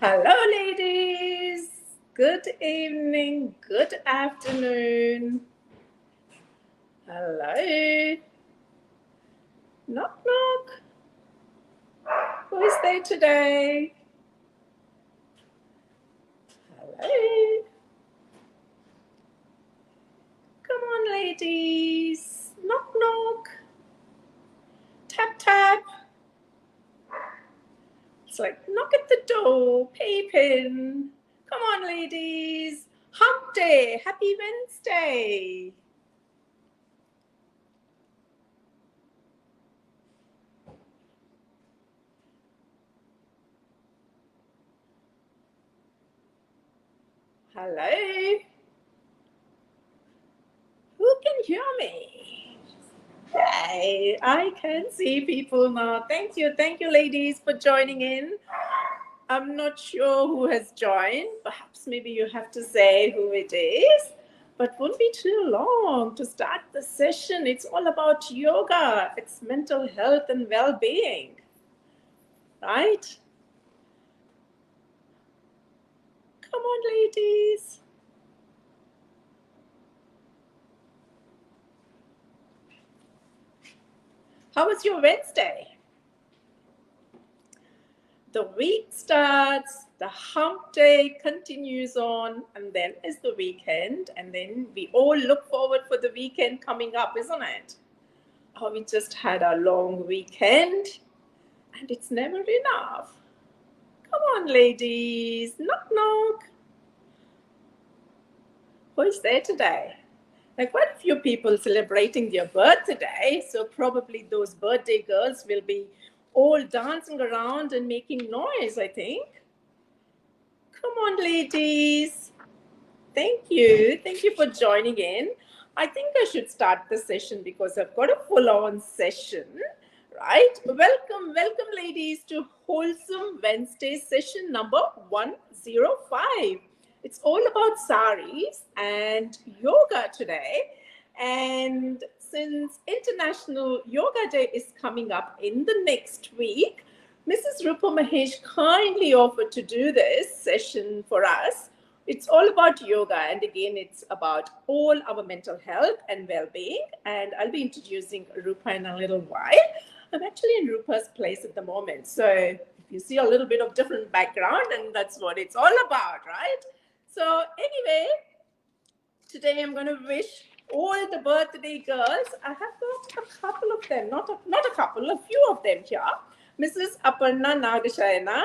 Hello, ladies. Good evening, good afternoon. Hello. Knock, knock. Who is there today? Hello. Come on, ladies. Knock, knock. Tap, tap. It's like knock at the door, peep in. Come on, ladies. Hump day. Happy Wednesday. Hello. Who can hear me? Yay, I can see people now. Thank you, ladies, for joining in. I'm not sure who has joined. Perhaps maybe you have to say who it is, but won't be too long to start the session. It's all about yoga, it's mental health and well being, right? Come on, ladies. How was your Wednesday? The week starts, the hump day continues on, and then is the weekend, and then we all look forward for the weekend coming up, isn't it? Oh, we just had a long weekend, and it's never enough. Come on, ladies. Knock, knock. Who's there today? Like quite a few people celebrating their birthday, so probably those birthday girls will be all dancing around and making noise, I think. Come on, ladies. Thank you. Thank you for joining in. I think I should start the session because I've got a full-on session, right? Welcome, ladies, to Wholesome Wednesday session number 105. It's all about saris and yoga today. And since International Yoga Day is coming up in the next week, Mrs. Roopa Mahesh kindly offered to do this session for us. It's all about yoga, and again, it's about all our mental health and well-being. And I'll be introducing Roopa in a little while. I'm actually in Roopa's place at the moment, so if you see a little bit of different background, and that's what it's all about, right? So anyway, today I'm going to wish all the birthday girls. I have got a couple of them, not a couple, a few of them here. Mrs. Aparna Nagashayana,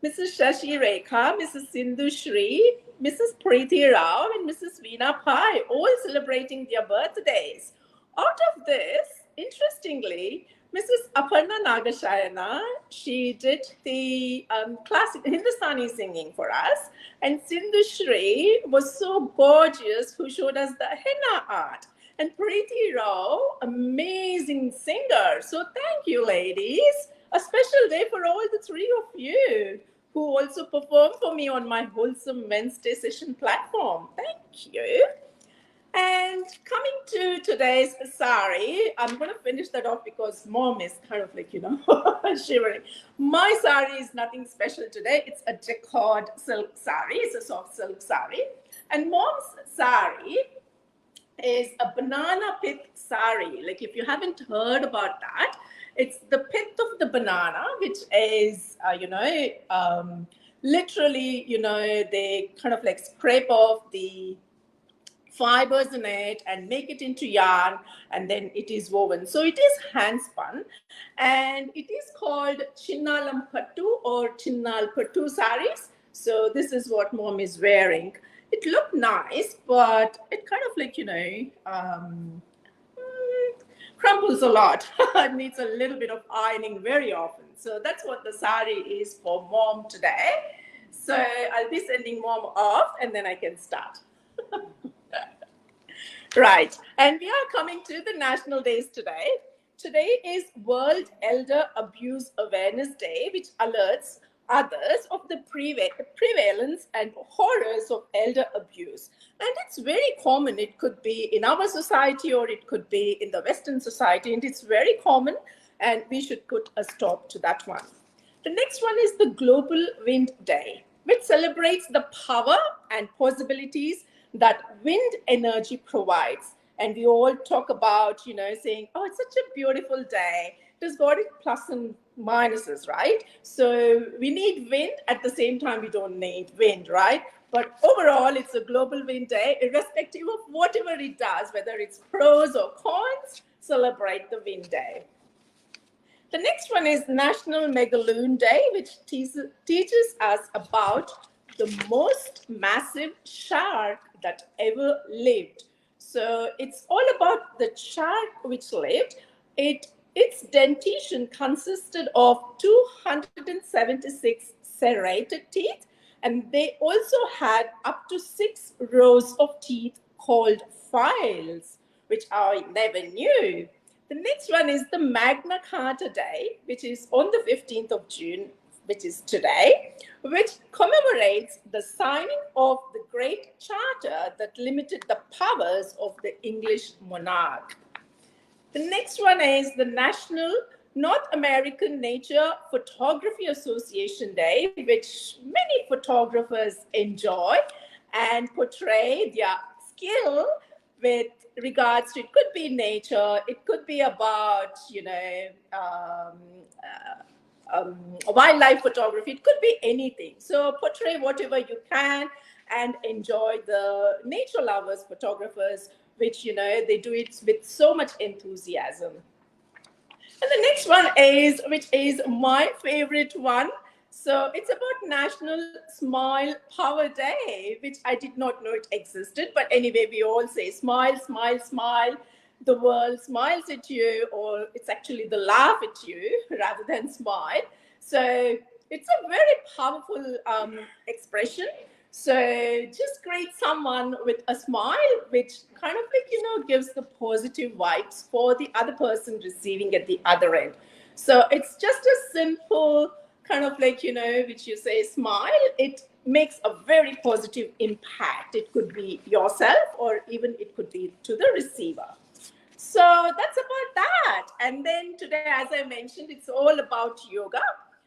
Mrs. Shashi Rekha, Mrs. Sindhu Shri, Mrs. Preeti Rao, and Mrs. Veena Pai, all celebrating their birthdays. Out of this, interestingly, Mrs. Aparna Nagashayana, she did the classic Hindustani singing for us. And Sindhu Shri was so gorgeous, who showed us the henna art. And Preeti Rao, amazing singer. So thank you, ladies. A special day for all the three of you who also performed for me on my Wholesome Wednesday session platform. Thank you. And coming to today's sari, I'm going to finish that off because mom is kind of like, shivering. My sari is nothing special today. It's a jacquard silk sari. It's a soft silk sari. And mom's sari is a banana pith sari. Like if you haven't heard about that, it's the pith of the banana, which is, literally, they kind of like scrape off the fibers in it and make it into yarn, and then it is woven. So it is hand spun, and it is called Chinnalam Pattu or Chinnal Pattu saris. So this is what mom is wearing. It looked nice, but it kind of like, crumbles a lot. It needs a little bit of ironing very often. So that's what the sari is for mom today. So I'll be sending mom off and then I can start. Right. And we are coming to the national days today. Today is World Elder Abuse Awareness Day, which alerts others of the prevalence and horrors of elder abuse. And it's very common. It could be in our society or it could be in the Western society. And it's very common. And we should put a stop to that one. The next one is the Global Wind Day. which celebrates the power and possibilities that wind energy provides. And we all talk about, saying, oh, it's such a beautiful day. It has got its plus and minuses, right? So we need wind. At the same time, we don't need wind, right? But overall, it's a global wind day, irrespective of whatever it does, whether it's pros or cons, celebrate the wind day. The next one is National Megaloon Day, which teaches us about the most massive shark that ever lived. So it's all about the shark which lived. Its dentition consisted of 276 serrated teeth, and they also had up to 6 rows of teeth called files, which I never knew. The next one is the Magna Carta Day, which is on the 15th of June, which is today, which commemorates the signing of the Great Charter that limited the powers of the English monarch. The next one is the National North American Nature Photography Association Day, which many photographers enjoy and portray their skill with regards to, it could be nature, it could be about, wildlife photography, it could be anything. So portray whatever you can and enjoy the nature lovers, photographers, which, they do it with so much enthusiasm. And the next one is, which is my favorite one. So it's about National Smile Power Day, which I did not know it existed. But anyway, we all say smile, smile, smile. The world smiles at you, or it's actually the laugh at you rather than smile. So it's a very powerful expression. So just greet someone with a smile, which kind of gives the positive vibes for the other person receiving at the other end. So it's just a simple kind of which you say smile. It makes a very positive impact. It could be yourself or even it could be to the receiver. So that's about that. And then today, as I mentioned, it's all about yoga.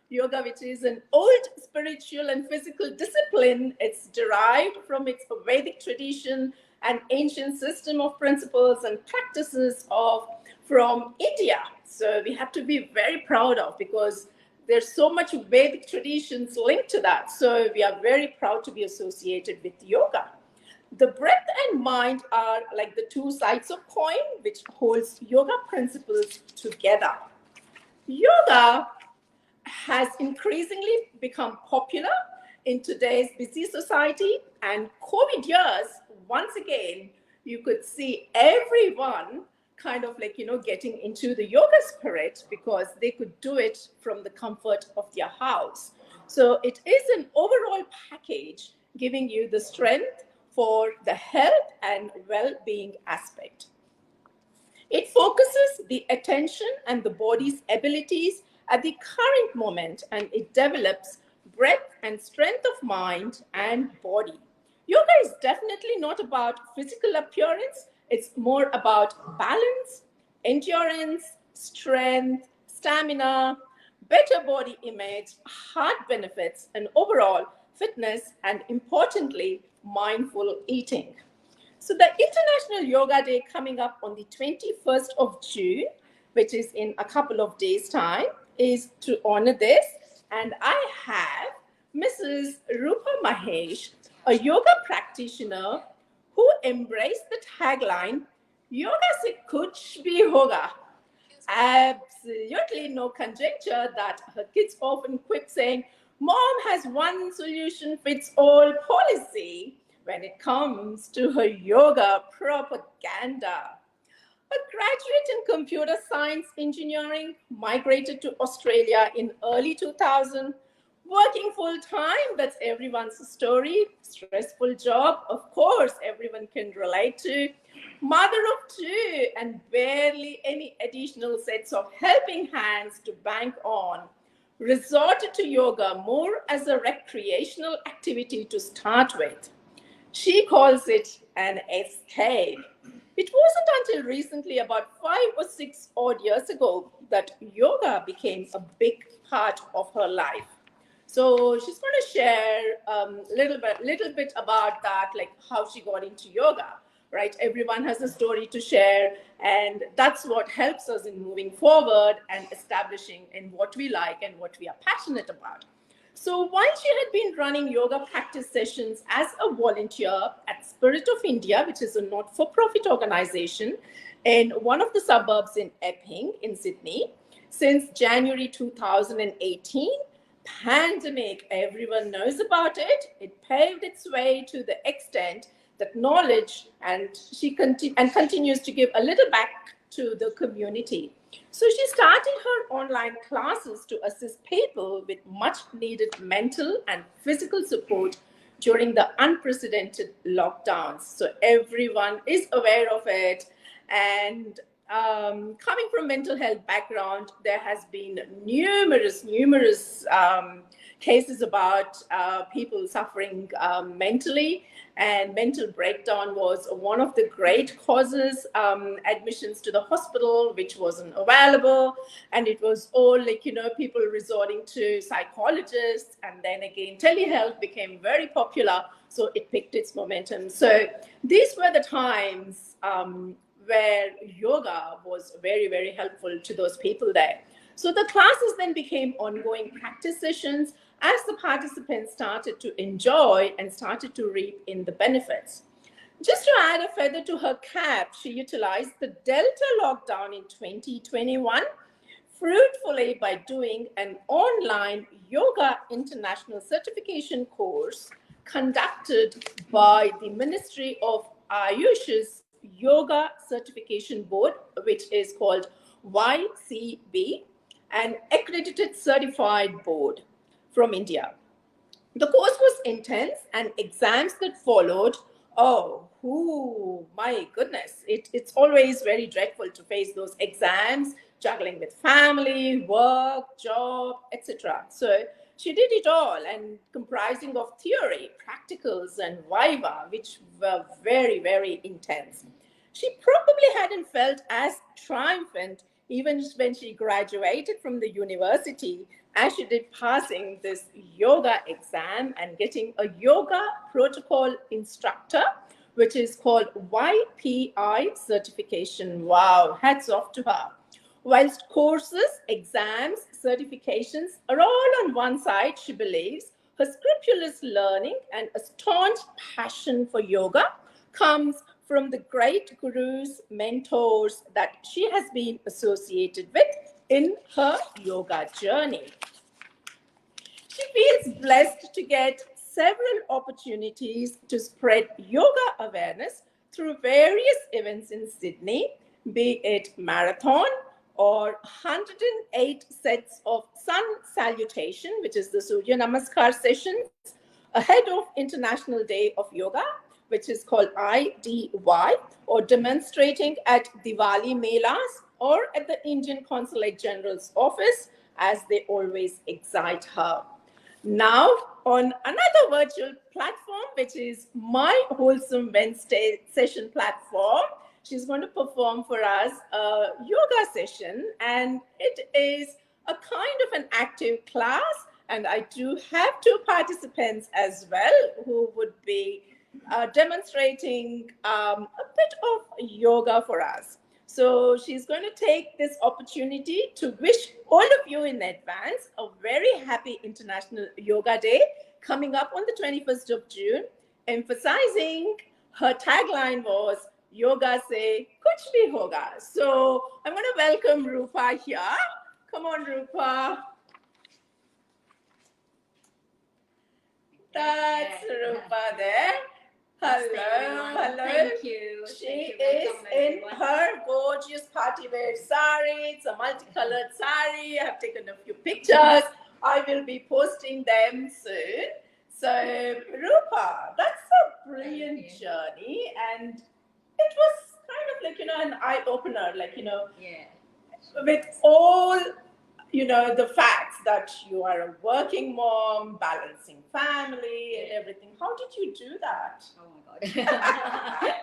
Yoga, which is an old spiritual and physical discipline. It's derived from its Vedic tradition and ancient system of principles and practices from India. So we have to be very proud of, because there's so much Vedic traditions linked to that. So we are very proud to be associated with yoga. The breath and mind are like the two sides of coin, which holds yoga principles together. Yoga has increasingly become popular in today's busy society, and COVID years, once again, you could see everyone kind of getting into the yoga spirit, because they could do it from the comfort of their house. So it is an overall package giving you the strength for the health and well-being aspect. It focuses the attention and the body's abilities at the current moment, and it develops breadth and strength of mind and body. Yoga is definitely not about physical appearance. It's more about balance, endurance, strength, stamina, better body image, heart benefits, and overall fitness, and importantly, mindful eating. So the International Yoga Day coming up on the 21st of June, which is in a couple of days' time, is to honor this. And I have Mrs. Roopa Mahesh, a yoga practitioner who embraced the tagline, Yoga se kuch bhi hoga. Absolutely no conjecture that her kids often quip saying, Mom has one solution fits all policy when it comes to her yoga propaganda. A graduate in computer science engineering, migrated to Australia in early 2000, working full time. That's everyone's story. Stressful job, of course, everyone can relate to. Mother of two, and barely any additional sets of helping hands to bank on. Resorted to yoga more as a recreational activity to start with. She calls it an escape. It wasn't until recently, about 5 or 6 odd years ago, that yoga became a big part of her life. So she's going to share little bit about that, like how she got into yoga, right? Everyone has a story to share, and that's what helps us in moving forward and establishing in what we like and what we are passionate about. So while she had been running yoga practice sessions as a volunteer at Spirit of India, which is a not-for-profit organization in one of the suburbs in Epping in Sydney, since January 2018, pandemic, everyone knows about it. It paved its way to the extent that knowledge and continues to give a little back to the community. So she started her online classes to assist people with much needed mental and physical support during the unprecedented lockdowns. So everyone is aware of it. And coming from mental health background, there has been numerous cases about people suffering mentally, and mental breakdown was one of the great causes. Admissions to the hospital, which wasn't available, and it was all like, people resorting to psychologists, and then again telehealth became very popular, so it picked its momentum. So these were the times where yoga was very helpful to those people there. So the classes then became ongoing practice sessions as the participants started to enjoy and started to reap in the benefits. Just to add a feather to her cap, she utilized the Delta lockdown in 2021 fruitfully by doing an online yoga international certification course conducted by the Ministry of Ayush's Yoga Certification Board, which is called YCB, an accredited certified board from India. The course was intense, and exams that followed, my goodness, it's always very dreadful to face those exams, juggling with family, work, job, etc. So she did it all, and comprising of theory, practicals, and viva, which were very intense. She probably hadn't felt as triumphant even when she graduated from the university as she did passing this yoga exam and getting a yoga protocol instructor, which is called YPI certification. Wow, hats off to her. Whilst courses, exams, certifications are all on one side, she believes her scrupulous learning and a staunch passion for yoga comes from the great gurus, mentors that she has been associated with in her yoga journey. She feels blessed to get several opportunities to spread yoga awareness through various events in Sydney, be it marathon or 108 sets of sun salutation, which is the Surya Namaskar sessions, ahead of International Day of Yoga, which is called IDY, or demonstrating at Diwali Melas or at the Indian Consulate General's office, as they always excite her. Now, on another virtual platform, which is my Wholesome Wednesday session platform, she's going to perform for us a yoga session, and it is a kind of an active class, and I do have two participants as well who would be demonstrating a bit of yoga for us. So she's going to take this opportunity to wish all of you in advance a very happy International Yoga Day coming up on the 21st of June, emphasizing her tagline was Yoga se kuch bhi hoga. So I'm going to welcome Roopa here. Come on, Roopa. That's Roopa there. Hello. Thank you. She is in her gorgeous party wear sari. It's a multicolored sari. I have taken a few pictures. I will be posting them soon. So, Roopa, that's a brilliant journey, and it was kind of like, an eye opener, like, with all the facts that you are a working mom, balancing family and everything. How did you do that? Oh my God.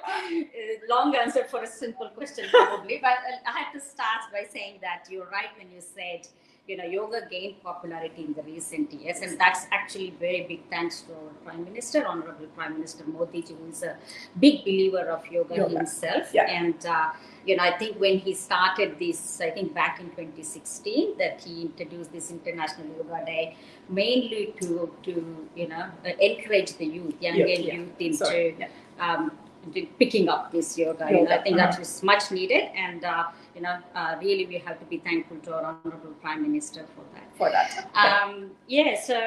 Long answer for a simple question, probably. But I have to start by saying that you're right when you said yoga gained popularity in the recent years, and that's actually very big thanks to our Prime Minister, Honorable Prime Minister Modi ji, who is a big believer of yoga himself. Yeah. And I think when he started this, I think back in 2016, that he introduced this International Yoga Day mainly to encourage the youth, younger youth into picking up this yoga. I think that is much needed, and really we have to be thankful to our Honorable Prime Minister for that. So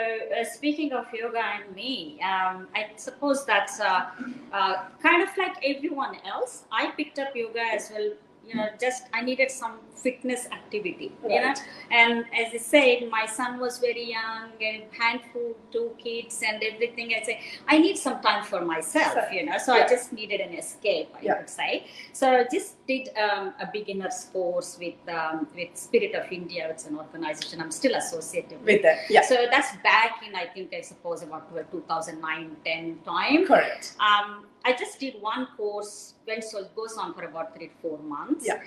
speaking of yoga and me, I suppose that's kind of like everyone else. I picked up yoga as well. Just I needed some fitness activity. And as I said, my son was very young, and handful, 2 kids, and everything. I said I need some time for myself. So I just needed an escape, I would say. So I just did a beginner's course with Spirit of India. It's an organization I'm still associated with. Yeah. So that's back in, I suppose about 2009-10 time. Correct. I just did one course, it goes on for about 3 to 4 months. Yeah.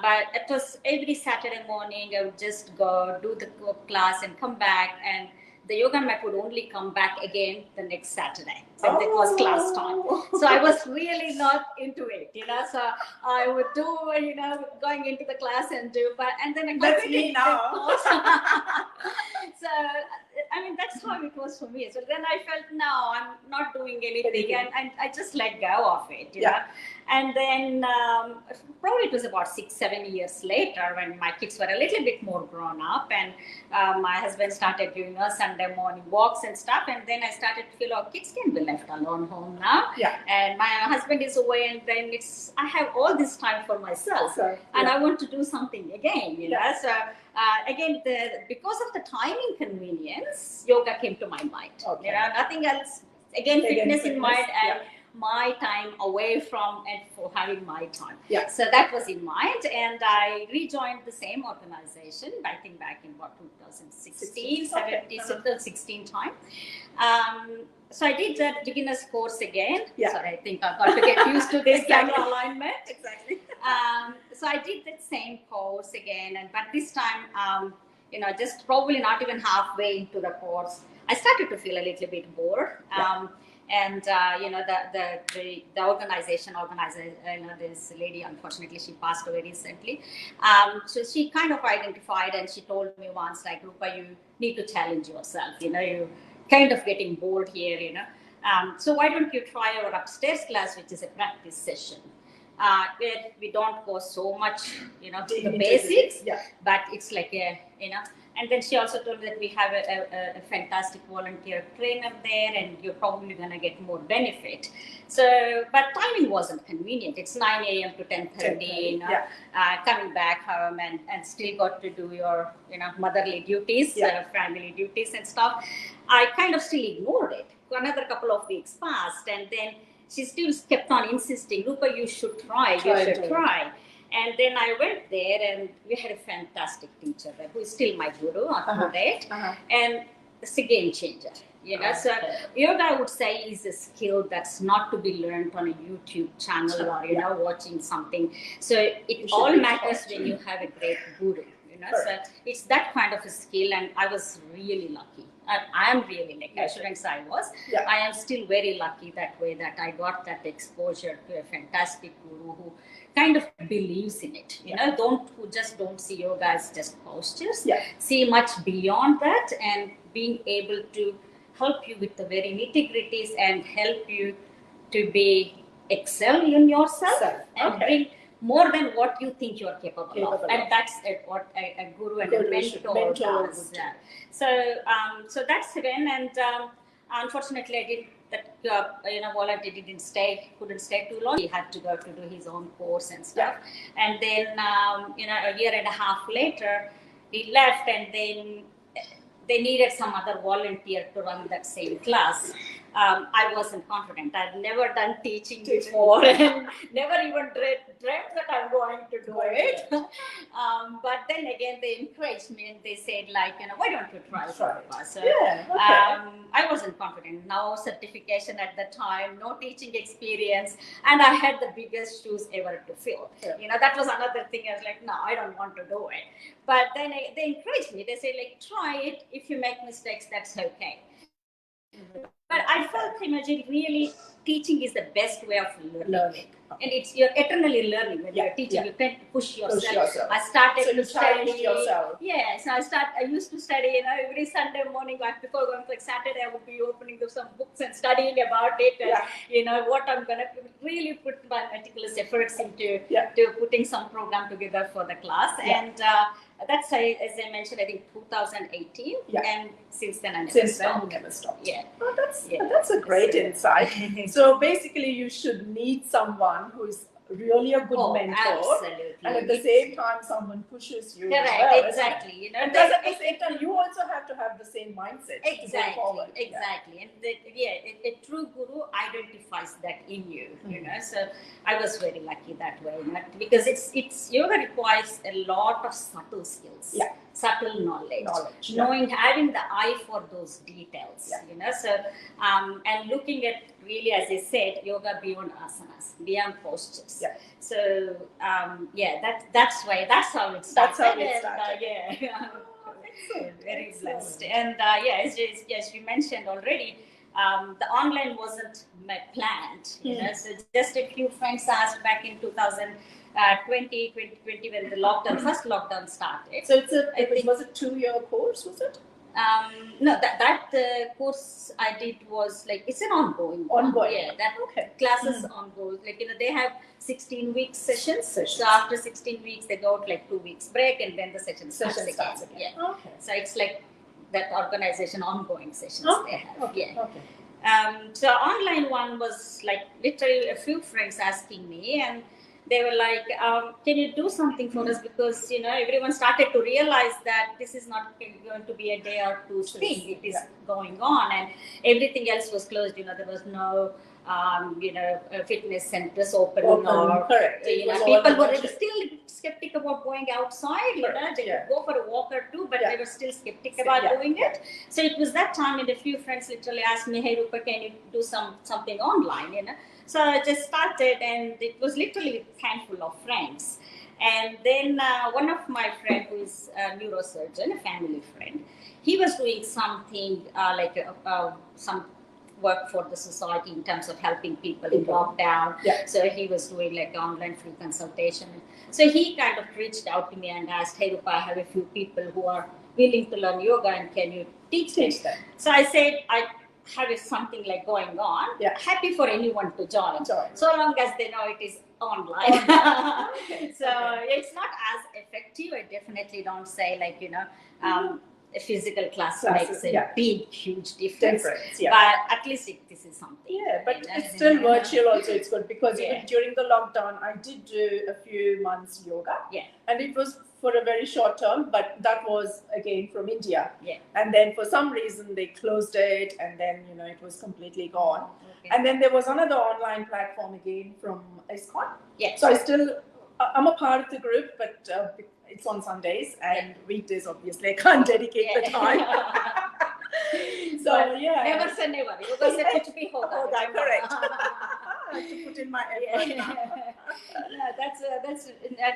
But it was every Saturday morning. I would just go do the class and come back, and the yoga mat would only come back again the next Saturday. So it was class time. So I was really not into it, So I would do, going into the class and then I that's me now. So that's how it was for me. So then I felt, no, I'm not doing anything. And I just let go of it, And then probably it was about 6-7 years later when my kids were a little bit more grown up, and my husband started doing Sunday morning walks and stuff. And then I started to feel, kids can be left alone home now. Yeah. And my husband is away, and then I have all this time for myself. And I want to do something again, So again, because of the time inconvenience, yoga came to my mind. Nothing else. Again, fitness in mind, and my time away from and for having my time. So that was in mind, and I rejoined the same organization, I think back in about 2016, 16 time. So I did that beginner's course again. Sorry, I think I've got to get used to this camera alignment. Exactly. So I did that same course again, but this time, just probably not even halfway into the course, I started to feel a little bit bored. And the organization, this lady, unfortunately, she passed away recently. So she kind of identified, and she told me once, like, Roopa, you need to challenge yourself. You're kind of getting bored here. So why don't you try our upstairs class, which is a practice session, where we don't go so much, to the basics, but it's like And then she also told me that we have a fantastic volunteer trainer there, and you're probably going to get more benefit. So, but timing wasn't convenient. It's 9 a.m. to 10:30, coming back home and still got to do your, motherly duties, family duties and stuff. I kind of still ignored it. Another couple of weeks passed, and then she still kept on insisting, Roopa, you should try. And then I went there, and we had a fantastic teacher there, who is still my guru up to date. And it's a game changer. So yoga, I would say, is a skill that's not to be learned on a YouTube channel or watching something. So it all matters when you have a great guru. So it's that kind of a skill, and I was really lucky. I am really lucky. I shouldn't say I was. I am still very lucky that way, that I got that exposure to a fantastic guru who kind of believes in it. Who just don't see yoga as just postures. See much beyond that, and being able to help you with the very nitty-gritties and help you to excel in yourself and bring more than what you think you are capable of. And that's what a guru and a mentor does. So that's again, and unfortunately I did that, volunteer couldn't stay too long. He had to go to do his own course and stuff. And then, a year and a half later, he left, and then they needed some other volunteer to run that same class. I wasn't confident. I'd never done teaching before and never even dreamt that I'm going to do it. But then again, they encouraged me and they said, like, why don't you try it? So, I wasn't confident. No certification at the time, no teaching experience, and I had the biggest shoes ever to fill. That was another thing. I was like, no, I don't want to do it. But then they encouraged me. They said, like, try it. If you make mistakes, that's okay. But I felt, really teaching is the best way of learning. And you're eternally learning when you're teaching. You can't push yourself. I started to study. Yes, I used to study. Every Sunday morning, before going for Saturday, I would be opening some books and studying about it. And, what I'm gonna really put my meticulous efforts into to putting some program together for the class. And that's, as I mentioned, I think 2018. And since then, I never stopped. Yeah. Oh, that's a great insight. So basically, you should need someone who is really a good mentor, absolutely. And at the same time, someone pushes you. Correct, as well, exactly. Because at the same time, you also have to have the same mindset. Exactly, to go forward. exactly. And a true guru identifies that in you. So I was very lucky that way, because it's yoga requires a lot of subtle skills. Subtle knowledge, knowing, having the eye for those details, so and looking at, really, as I said, yoga beyond asanas, beyond postures. So that's how it started. Very blessed. And as you mentioned already, the online wasn't planned. So just a few friends asked back in 2020 when the first lockdown started. So was a 2-year course, was it? No, that course I did was it's an ongoing. Classes ongoing. They have 16-week sessions. So after 16 weeks, they go 2 weeks break, and then the session starts again. So it's like that organization ongoing sessions they have. So online one was literally a few friends asking me, and they were like, can you do something for us? Because, everyone started to realize that this is not going to be a day or two thing. It is going on, and everything else was closed. There was no, fitness centers open. Or, people were still skeptic about going outside. They could go for a walk or two, but they were still skeptic about doing it. So it was that time, and a few friends literally asked me, hey, Roopa, can you do something online, So I just started, and it was literally a handful of friends. And then one of my friends, who is a neurosurgeon, a family friend, he was doing something some work for the society in terms of helping people in lockdown. So he was doing online free consultation. So he kind of reached out to me and asked, hey, Roopa, I have a few people who are willing to learn yoga, and can you teach them? So I said, I have something going on. Happy for anyone to join. So long as they know it is online. So it's not as effective. I definitely don't say a physical class makes a big, huge difference. But at least this is something. But it's still virtual also. It's good because even during the lockdown, I did do a few months yoga. And it was for a very short term, but that was again from India. And then for some reason they closed it, and then it was completely gone. And then there was another online platform again from ISKCON. So I'm a part of the group, but it's on Sundays, and weekdays obviously I can't dedicate the time. So but never say never. You guys have to be correct. I have to put in my effort. That's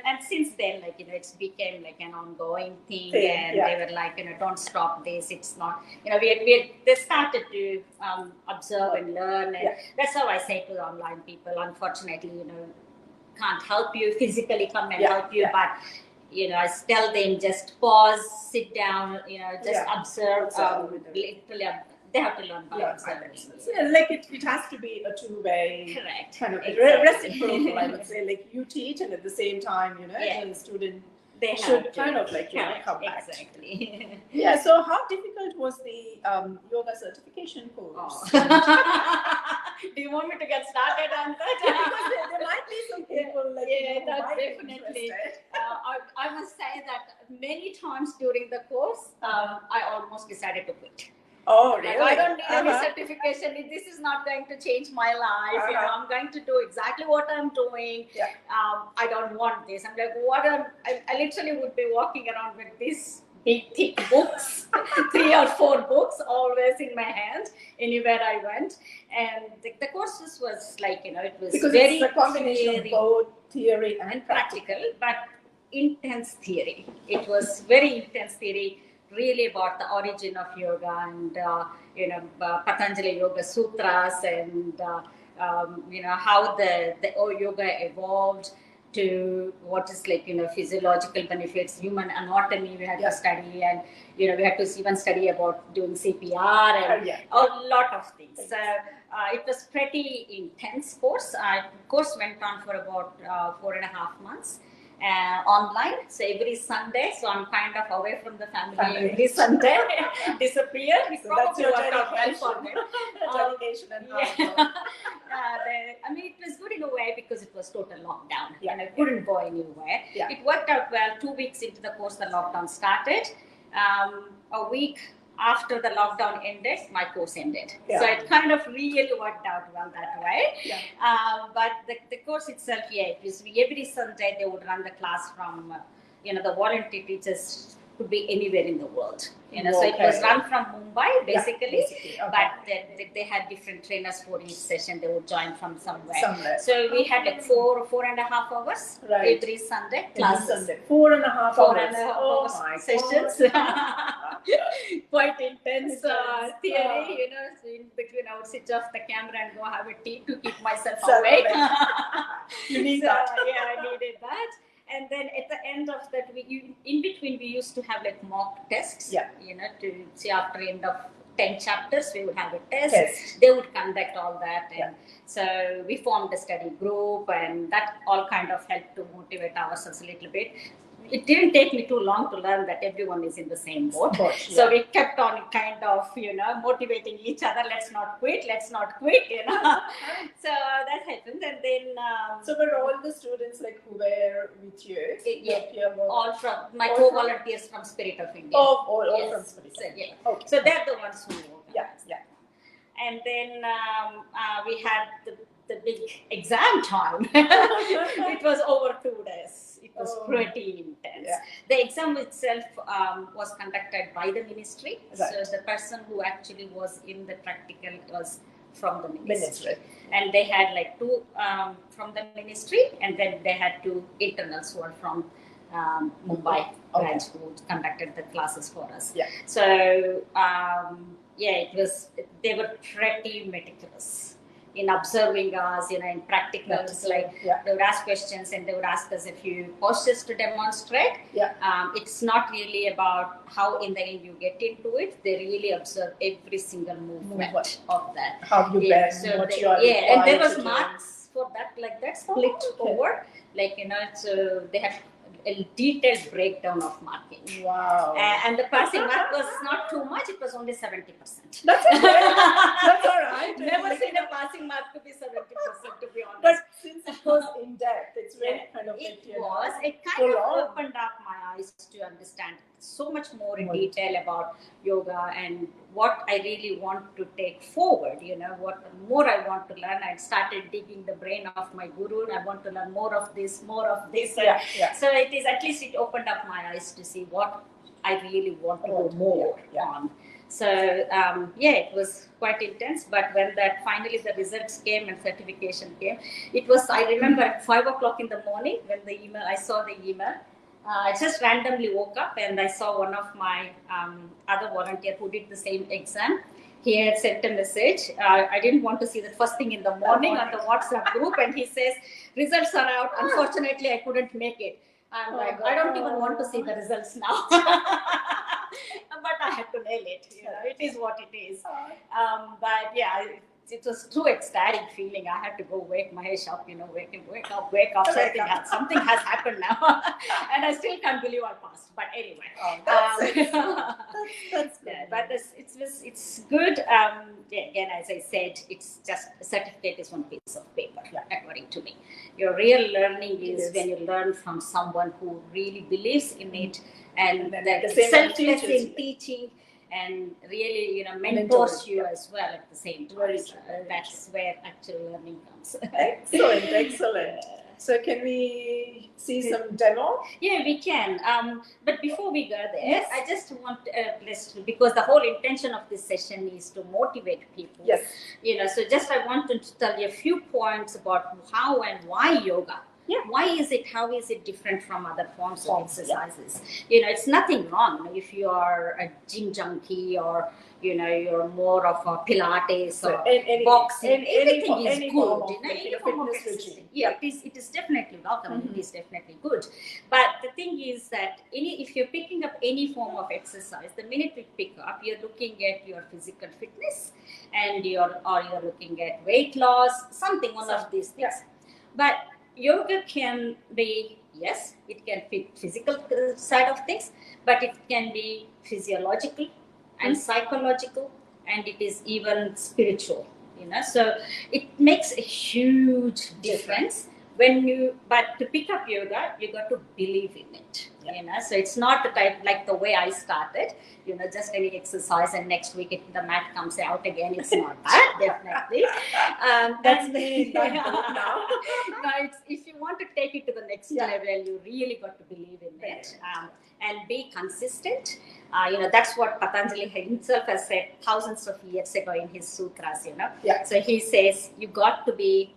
and since then, it's became an ongoing thing, and they were like, don't stop this. It's not, they started to observe and learn, and that's how I say to the online people. Unfortunately, can't help you physically, come and help you, but I tell them, just pause, sit down, just observe. Literally, they have to learn by themselves. It has to be a two-way kind of reciprocal. I would say, you teach, and at the same time, the student should kind of come back. Exactly. So how difficult was the yoga certification course? Do you want me to get started on that? Because there might be some people definitely. I must say that many times during the course, I almost decided to quit. Oh, Like, really? I don't need any certification. This is not going to change my life. You know, I'm going to do exactly what I'm doing. Yeah. I don't want this. I'm like, I literally would be walking around with these big, thick books, 3 or 4 books, always in my hand, anywhere I went. And the courses was like, you know, it was Because very it's a combination of both theory and practical. but intense theory. It was very intense theory, really about the origin of yoga and Patanjali Yoga Sutras and how the yoga evolved to what is like physiological benefits, human anatomy we had to study, and we had to even study about doing CPR and a lot of things. So it was pretty intense course. Course went on for about 4.5 months. Online, so every Sunday, so I'm kind of away from the family every Sunday, disappear. So that's your worked out well for me. Dedication and hard work. I mean, it was good in a way because it was total lockdown and I couldn't go anywhere. Yeah. It worked out well. 2 weeks into the course, the lockdown started. A week after the lockdown ended, my course ended. Yeah. So it kind of really worked out well that way. Yeah. But the course itself, it was every Sunday they would run the class from, the volunteer teachers could be anywhere in the world. So it was run from Mumbai, basically. But they had different trainers for each session. They would join from somewhere. So we had like 4.5 hours every Sunday classes. 4.5 hours. Oh my sessions. Quite intense theory, so in between I would switch off the camera and go have a tea to keep myself awake. You need that. Yeah, I needed that. And then at the end of that, in between we used to have like mock tests. To see after end of 10 chapters, we would have a test. They would conduct all that. And so we formed a study group, and that all kind of helped to motivate ourselves a little bit. It didn't take me too long to learn that everyone is in the same boat. So we kept on kind of, motivating each other. Let's not quit. So that happened. And then... so were all the students like who were with you? All from my co-volunteers from Spirit of India. All from Spirit of India. Okay. So they're the ones who organized. Yeah. And then we had the big exam time. It was over 2 days. It was pretty intense. Yeah. The exam itself was conducted by the ministry. So the person who actually was in the practical was from the ministry. And they had like 2 from the ministry, and then they had 2 internals who are from Mumbai branch who conducted the classes for us. So they were pretty meticulous in observing us, in practicals, they would ask questions and they would ask us a few postures to demonstrate. It's not really about how in the end you get into it. They really observe every single movement of that. How you bend, so what you are and there was marks for that, like that split over. So they had a detailed breakdown of marking. Wow. And the passing mark was not too much, it was only 70%. That's okay. That's all right. Never seen a passing mark to be 70%, to be honest. But since it was in depth, it's very kind of... It kind of opened up my eyes to understand so much more in detail about yoga and what I really want to take forward, what more I want to learn. I started digging the brain of my guru, and I want to learn more of this. So it is, at least it opened up my eyes to see what I really want to do more on. So it was quite intense, but when that finally the results came and certification came, it was, I remember at 5 o'clock in the morning when I saw the email. I just randomly woke up and I saw one of my other volunteer who did the same exam. He had sent a message. I didn't want to see that first thing in the morning on the WhatsApp group, and he says, results are out. Unfortunately, I couldn't make it. I'm like, I don't even want to see the results now. But I had to nail it. It is what it is. But yeah, it was too ecstatic feeling. I had to go wake Mahesh up, wake up. Something has happened now. And I still can't believe I passed. But anyway. That's good. But it's good. Again, as I said, it's just a certificate is one piece of paper, according to me. Your real learning is when you learn from someone who really believes in it and that selfless in teaching. and really, mentors you as well at the same time. Very true. That's where actual learning comes. Excellent, excellent. So can we see some demo? Yeah, we can. But before we go there, Yes. I just want because the whole intention of this session is to motivate people. Yes. So just I want to tell you a few points about how and why yoga. Yeah. Why is it? How is it different from other forms of exercises? It's nothing wrong if you are a gym junkie or you're more of a Pilates or boxing. Everything is good. Any form of exercise. Yeah, it is definitely welcome. It is definitely good. But the thing is that if you're picking up any form of exercise, the minute you pick up, you're looking at your physical fitness, and you're looking at weight loss, one of these things. Yeah. But yoga can be, yes, it can fit physical side of things, but it can be physiological and psychological, and it is even spiritual. So it makes a huge difference but to pick up yoga, you got to believe in it. So it's not the type like the way I started, just any exercise and next week the mat comes out again. It's not that, definitely. That's me now. No, if you want to take it to the next level, you really got to believe in it and be consistent. That's what Patanjali himself has said thousands of years ago in his sutras. So he says you got to be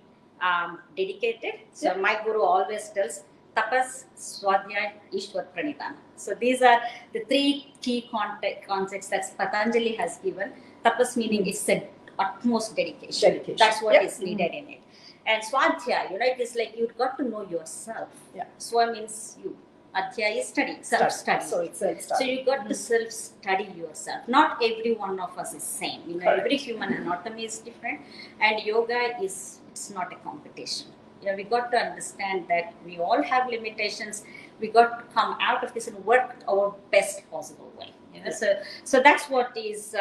dedicated. So my guru always tells tapas, swadhyaya, ishwar pranidhana. So these are the three key concepts that Patanjali has given. Tapas meaning it's the utmost dedication. That's what is needed in it. And swadhyaya, it is like you've got to know yourself. Swa means you. Adhyaya is study, self-study. So it's self-study. So you got to self-study yourself. Not every one of us is same. Every human anatomy is different, and yoga it's not a competition. We got to understand that we all have limitations. We got to come out of this and work our best possible way. So that's what is.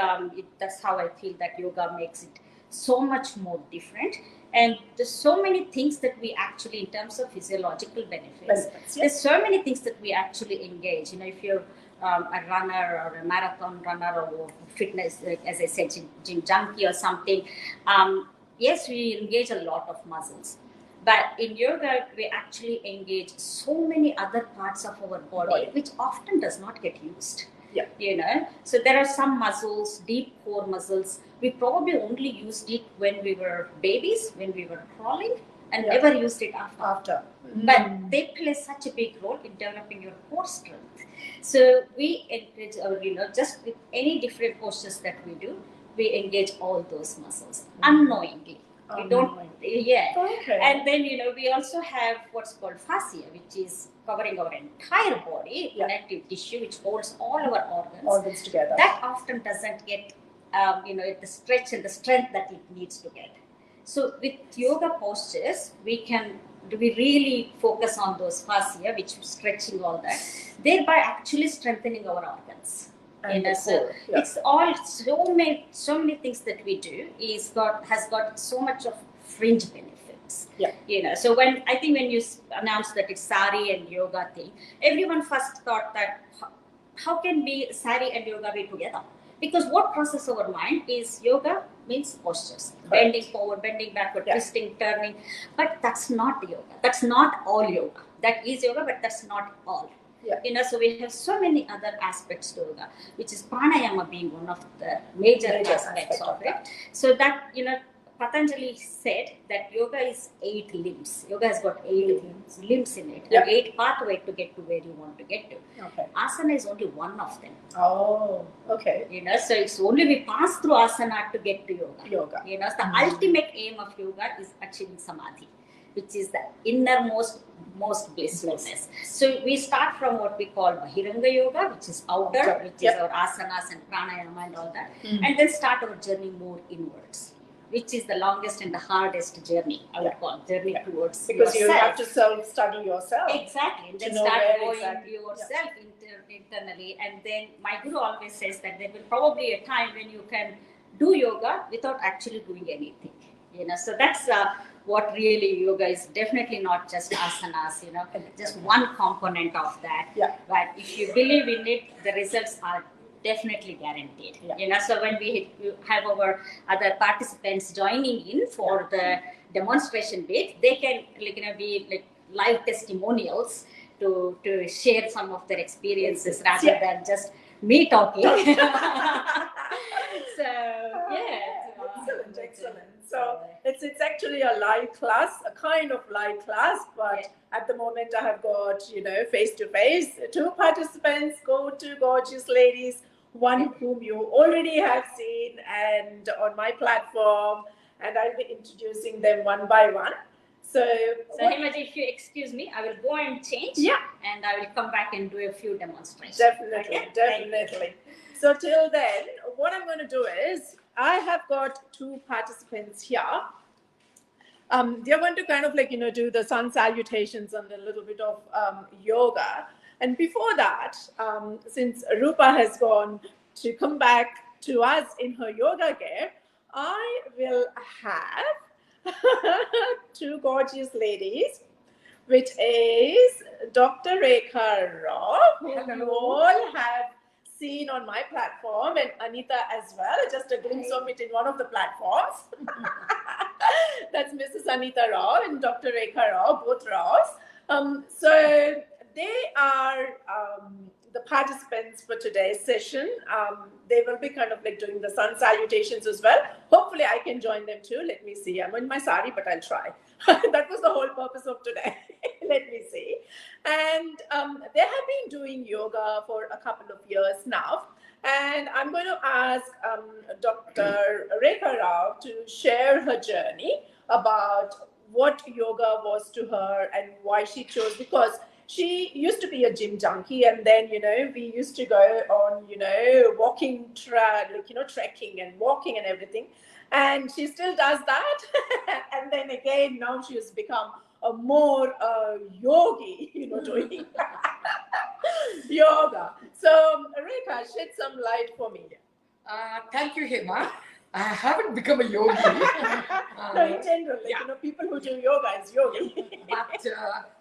That's how I feel that yoga makes it so much more different. And there's so many things that we actually, in terms of physiological benefits, there's so many things that we actually engage. If you're a runner or a marathon runner or fitness, as I said, gym junkie or something, yes, we engage a lot of muscles. But in yoga, we actually engage so many other parts of our body, which often does not get used. So there are some muscles, deep core muscles, we probably only used it when we were babies, when we were crawling, and never used it after. But they play such a big role in developing your core strength. So we encourage just with any different postures that we do, we engage all those muscles unknowingly. We don't, And then, we also have what's called fascia, which is covering our entire body, connective tissue, which holds all our organs together. That often doesn't get, the stretch and the strength that it needs to get. So with yoga postures, we really focus on those fascia, which is stretching all that, thereby actually strengthening our organs. It's all so many things that we do has got so much of fringe benefits. So when you announced that it's sari and yoga thing, everyone first thought that how can sari and yoga be together? Because what crosses our mind is yoga means postures, bending forward, bending backward, twisting, turning, but that's not yoga. That's not all yoga. That is yoga, but that's not all. So we have so many other aspects to yoga, which is pranayama being one of the major aspects of it. So that, Patanjali said that yoga is 8 limbs. Yoga has got 8 limbs in it, and 8 pathways to get to where you want to get to. Asana is only one of them. Oh, okay. So it's only we pass through asana to get to yoga. The ultimate aim of yoga is achieving samadhi, which is the innermost, most blissfulness. So we start from what we call Bahiranga Yoga, which is outer, which is our asanas and pranayama and all that, and then start our journey more inwards, which is the longest and the hardest journey, I would call, journey towards because yourself. You have to self-study yourself. Exactly, and then start going yourself internally. And then my guru always says that there will probably be a time when you can do yoga without actually doing anything. So that's what really yoga is. Definitely not just asanas, just one component of that. But if you believe in it, the results are definitely guaranteed. Yeah. So when we have our other participants joining in for the demonstration bit, they can be like live testimonials to share some of their experiences rather than just me talking. So Excellent. So it's actually a live class, a kind of live class, but at the moment I have got face to face 2 participants, two gorgeous ladies, one whom you already have seen and on my platform, and I'll be introducing them one by one. So Himaji, if you excuse me, I will go and change. Yeah. And I will come back and do a few demonstrations. Definitely. So till then, what I'm going to do is, I have got 2 participants here. They're going to kind of do the sun salutations and a little bit of yoga. And before that, since Roopa has gone to come back to us in her yoga gear, I will have 2 gorgeous ladies, which is Dr. Rekha Rao, who you all have seen on my platform, and Anita as well, just a glimpse of it in one of the platforms. That's Mrs. Anita Rao and Dr. Rekha Rao, both Raos. So they are the participants for today's session. They will be kind of doing the sun salutations as well. Hopefully I can join them too. Let me see. I'm in my sari, but I'll try. That was the whole purpose of today. Let me see. And they have been doing yoga for a couple of years now. And I'm going to ask Dr. Rekha Rao to share her journey about what yoga was to her and why she chose, because she used to be a gym junkie, and then we used to go on walking trekking and walking and everything, and she still does that. And then again, now she has become a more yogi, doing yoga. So Rekha, shed some light for me. Thank you, Hema. I haven't become a yogi. No, in general, people who do yoga is yogi. But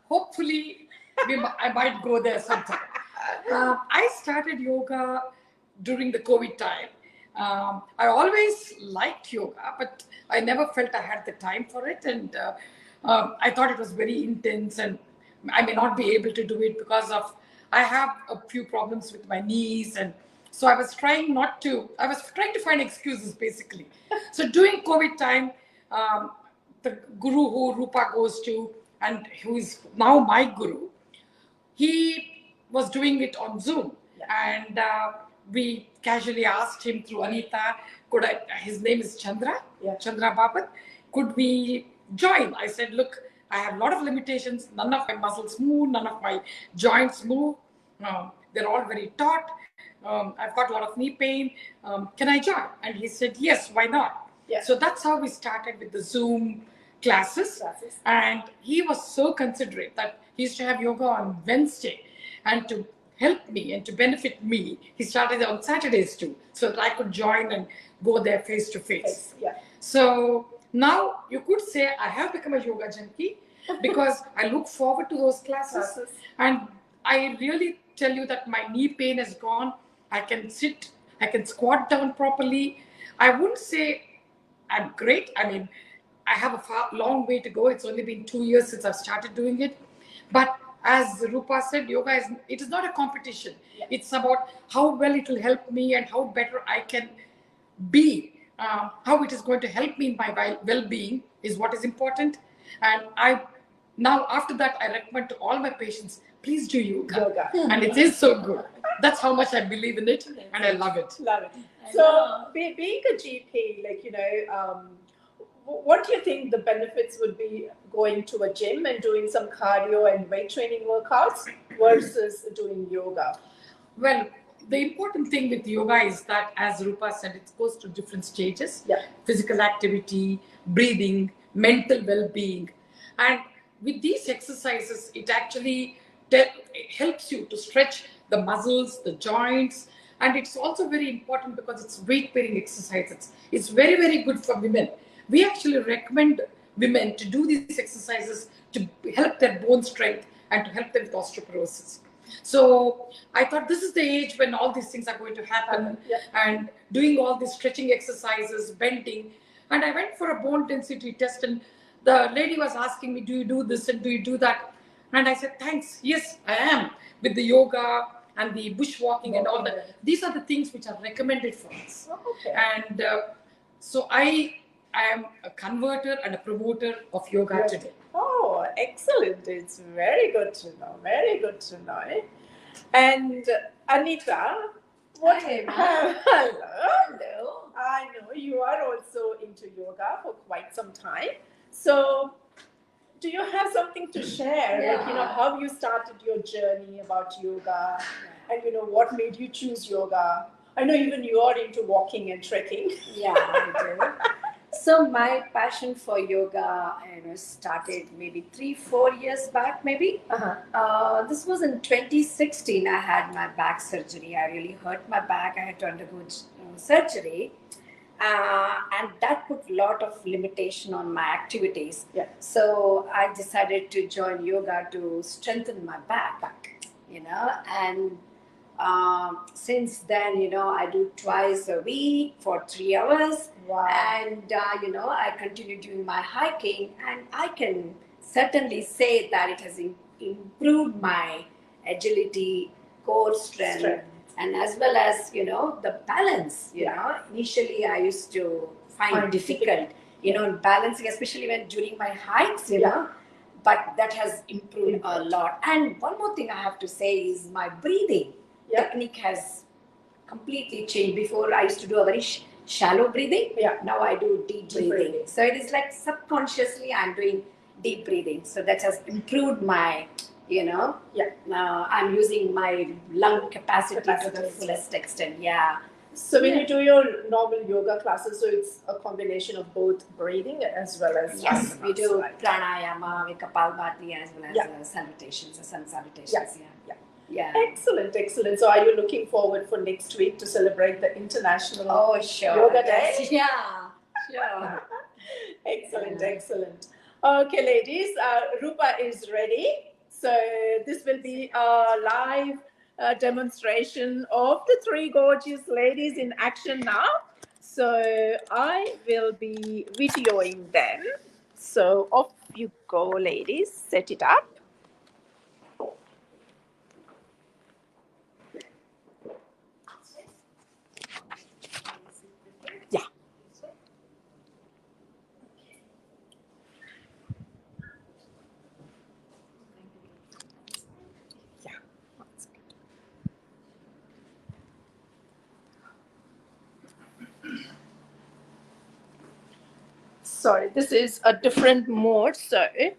hopefully, I might go there sometime. I started yoga during the COVID time. I always liked yoga, but I never felt I had the time for it. And I thought it was very intense, and I may not be able to do it because I have a few problems with my knees, and so I was trying to find excuses basically. So during COVID time, the guru who Roopa goes to and who is now my guru, he was doing it on Zoom. Yeah. And we casually asked him through Anita, his name is Chandra, Chandra Bapat, could we join? I said, look, I have a lot of limitations. None of my muscles move, none of my joints move. They're all very taut. I've got a lot of knee pain. Can I join? And he said, yes, why not? Yeah. So that's how we started with the Zoom classes. And he was so considerate that he used to have yoga on Wednesday. And to help me and to benefit me, he started on Saturdays too, so that I could join and go there face to face. Yeah. So now you could say I have become a yoga junkie because I look forward to those classes. And I really tell you that my knee pain has gone. I can sit, I can squat down properly. I wouldn't say I'm great. I mean, I have a long way to go. It's only been 2 years since I've started doing it. But as Roopa said, yoga is not a competition. Yeah. It's about how well it will help me and how better I can be. How it is going to help me in my well-being is what is important. And now after that, I recommend to all my patients, please do yoga. And it is so good. That's how much I believe in it, and I love it. Love it. So being a GP, what do you think the benefits would be going to a gym and doing some cardio and weight training workouts versus doing yoga? Well, the important thing with yoga is that, as Roopa said, it goes to different stages. Yeah. Physical activity, breathing, mental well-being. And with these exercises, it actually helps you to stretch the muscles, the joints. And it's also very important because it's weight-bearing exercises. It's very, very good for women. We actually recommend women to do these exercises to help their bone strength and to help them with osteoporosis. So I thought this is the age when all these things are going to happen, and doing all these stretching exercises, bending. And I went for a bone density test, and the lady was asking me, do you do this and do you do that? And I said, thanks, yes, I am, with the yoga and the bushwalking and all that. These are the things which are recommended for us. And so I am a converter and a promoter of yoga today. Oh, excellent. It's very good to know. Very good to know. And Anita, what? Hi, Emma. Hello. Hello. I know you are also into yoga for quite some time. So, do you have something to share? Like, how you started your journey about yoga, and what made you choose yoga? I know even you are into walking and trekking. Yeah, I do. So my passion for yoga, started maybe 3-4 years back, maybe. This was in 2016. I had my back surgery. I really hurt my back. I had to undergo surgery, and that put a lot of limitation on my activities. So I decided to join yoga to strengthen my back. And since then, I do twice a week for 3 hours. Wow. And, I continue doing my hiking, and I can certainly say that it has improved my agility, core strength, and as well as, the balance. Initially I used to find difficult, balancing, especially when during my hikes, but that has improved a lot. And one more thing I have to say is my breathing technique has completely changed. Before I used to do a very shallow breathing. Now I do deep breathing. So it is like subconsciously I'm doing deep breathing. So that has improved my, I'm using my lung capacity to the fullest extent. So when you do your normal yoga classes, so it's a combination of both breathing as well as yes, we do right? pranayama with Kapalbhati as well as salutations, sun salutations. Yeah. Excellent, excellent. So are you looking forward for next week to celebrate the International sure. Yoga Day? Yeah, sure. Excellent, excellent. Okay, ladies, Roopa is ready. So this will be a live demonstration of the three gorgeous ladies in action now. So I will be videoing them. So off you go, ladies. Set it up. Yeah. Yeah. That's good. Sorry, this is a different mode, so yeah.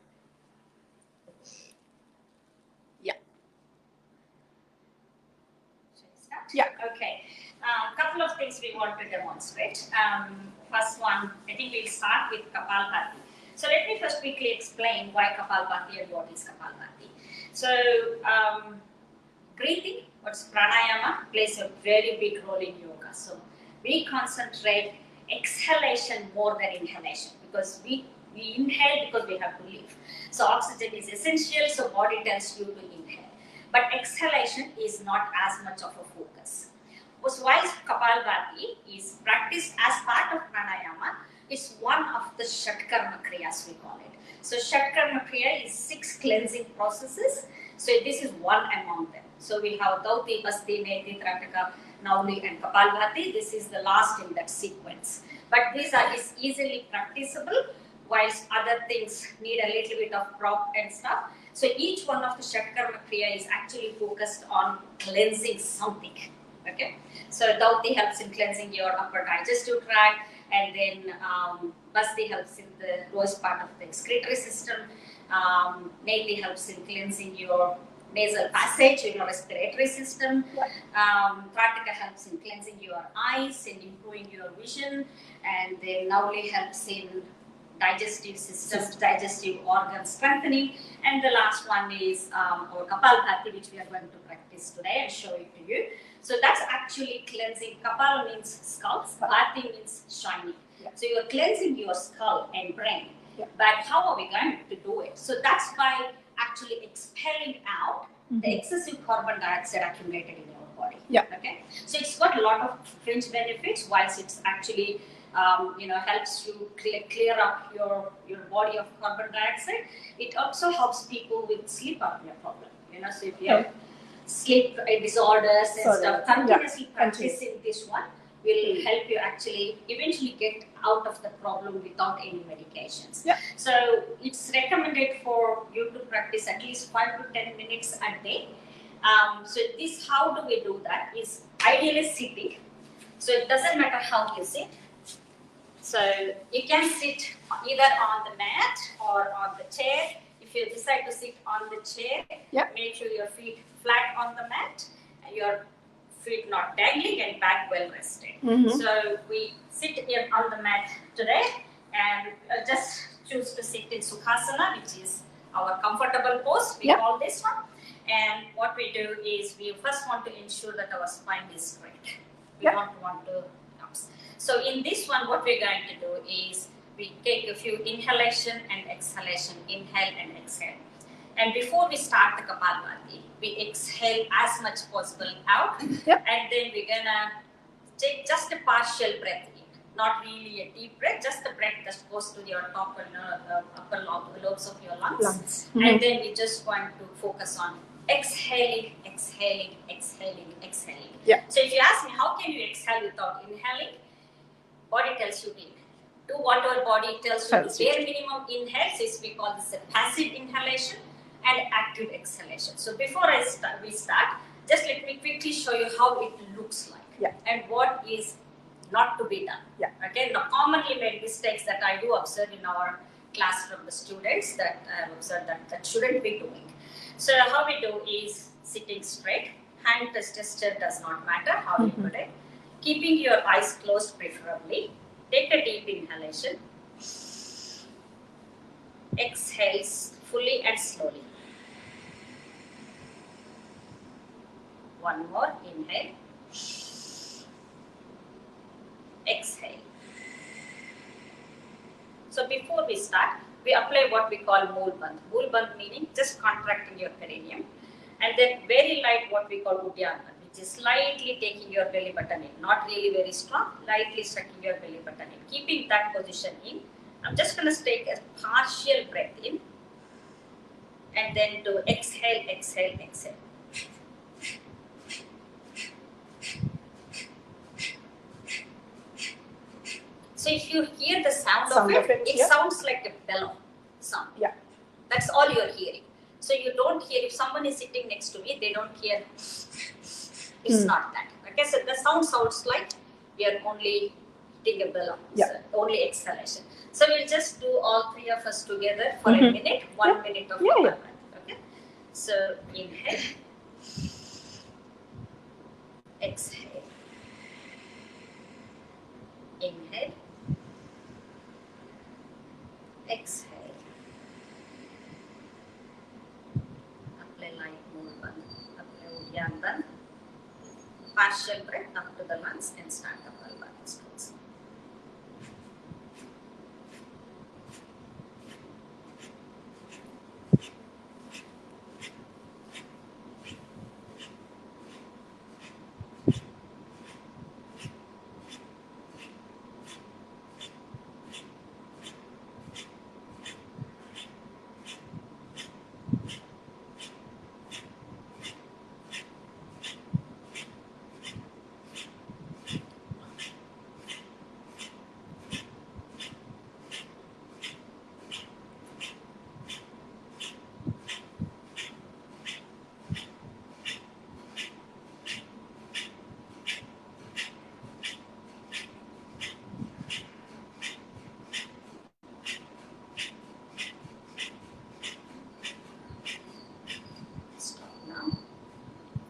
Okay. Couple of things we want to demonstrate. First one, I think we'll start with Kapalbhati. So let me first quickly explain why Kapalbhati and what is Kapalbhati. So breathing, what's pranayama, plays a very big role in yoga. So we concentrate exhalation more than inhalation, because we inhale because we have to live. So oxygen is essential, so body tells you to inhale. But exhalation is not as much of a focus. So while Kapalbhati is practiced as part of pranayama, it's one of the Shatkarma Kriyas, we call it. So Shatkarma Kriya is 6 cleansing processes. So this is one among them. So we have Dauti, Basti, Neti, Trataka, Nauli and Kapalbhati. This is the last in that sequence. But these are easily practicable, whilst other things need a little bit of prop and stuff. So each one of the Shatkarma Kriya is actually focused on cleansing something. Okay, so Dauti helps in cleansing your upper digestive tract, and then Basti helps in the lowest part of the excretory system. Neti helps in cleansing your nasal passage in your respiratory system. Pratika helps in cleansing your eyes and improving your vision, and then Nauli helps in digestive system, digestive organ strengthening, and the last one is our Kapalbhati, which we are going to practice today and show it to you. So that's actually cleansing. Kapal means skull, Bhati means shiny. So you are cleansing your skull and brain. But how are we going to do it? So that's by actually expelling out the excessive carbon dioxide accumulated in your body. Yeah. Okay. So it's got a lot of fringe benefits, whilst it's actually helps you clear up your body of carbon dioxide. It also helps people with sleep apnea problem. So if you have sleep disorders and stuff, continuously practicing this one will help you actually eventually get out of the problem without any medications. Yeah. So it's recommended for you to practice at least 5 to 10 minutes a day. So this, how do we do that? Is ideally sitting. So it doesn't matter how you sit. So you can sit either on the mat or on the chair. If you decide to sit on the chair, make sure your feet flat on the mat, and your feet not dangling and back well rested. So we sit here on the mat today and just choose to sit in Sukhasana, which is our comfortable pose. We call this one. And what we do is we first want to ensure that our spine is straight. We don't want to collapse. So in this one, what we're going to do is we take a few inhalation and exhalation, inhale and exhale. And before we start the Kapalbhati, we exhale as much possible out, and then we're gonna take just a partial breath in, not really a deep breath, just the breath that goes to your top and upper lobes of your lungs. And then we're just going to focus on exhaling, exhaling, exhaling, exhaling. So if you ask me, how can you exhale without inhaling? Body tells you to do whatever body tells you. The bare minimum inhales is, we call this a passive inhalation, and active exhalation. So before we start, just let me quickly show you how it looks like and what is not to be done. Okay, the commonly made mistakes that I do observe in our class from the students that I have observed that shouldn't be doing. So how we do is sitting straight, hand gesture does not matter how you put it. Keeping your eyes closed preferably. Take a deep inhalation. Exhale fully and slowly. One more, inhale. Exhale. So before we start, we apply what we call Mool Bandh. Mool Bandh meaning just contracting your perineum. And then very light what we call Uddiyana, which is slightly taking your belly button in. Not really very strong, lightly sucking your belly button in. Keeping that position in. I'm just going to take a partial breath in. And then do exhale, exhale, exhale. So if you hear the sound of it, it sounds like a bell sound. That's all you're hearing. So you don't hear, if someone is sitting next to me, they don't hear, it's not that. Okay, so the sound sounds like we are only hitting a bell, only exhalation. So we'll just do all three of us together for a minute, 1 minute of breath. Okay, so inhale, exhale, inhale, exhale. Apply light Mool Bandh, apply Uddiyana Bandh. Partial breath up to the lungs and start the Kapalbhati strokes.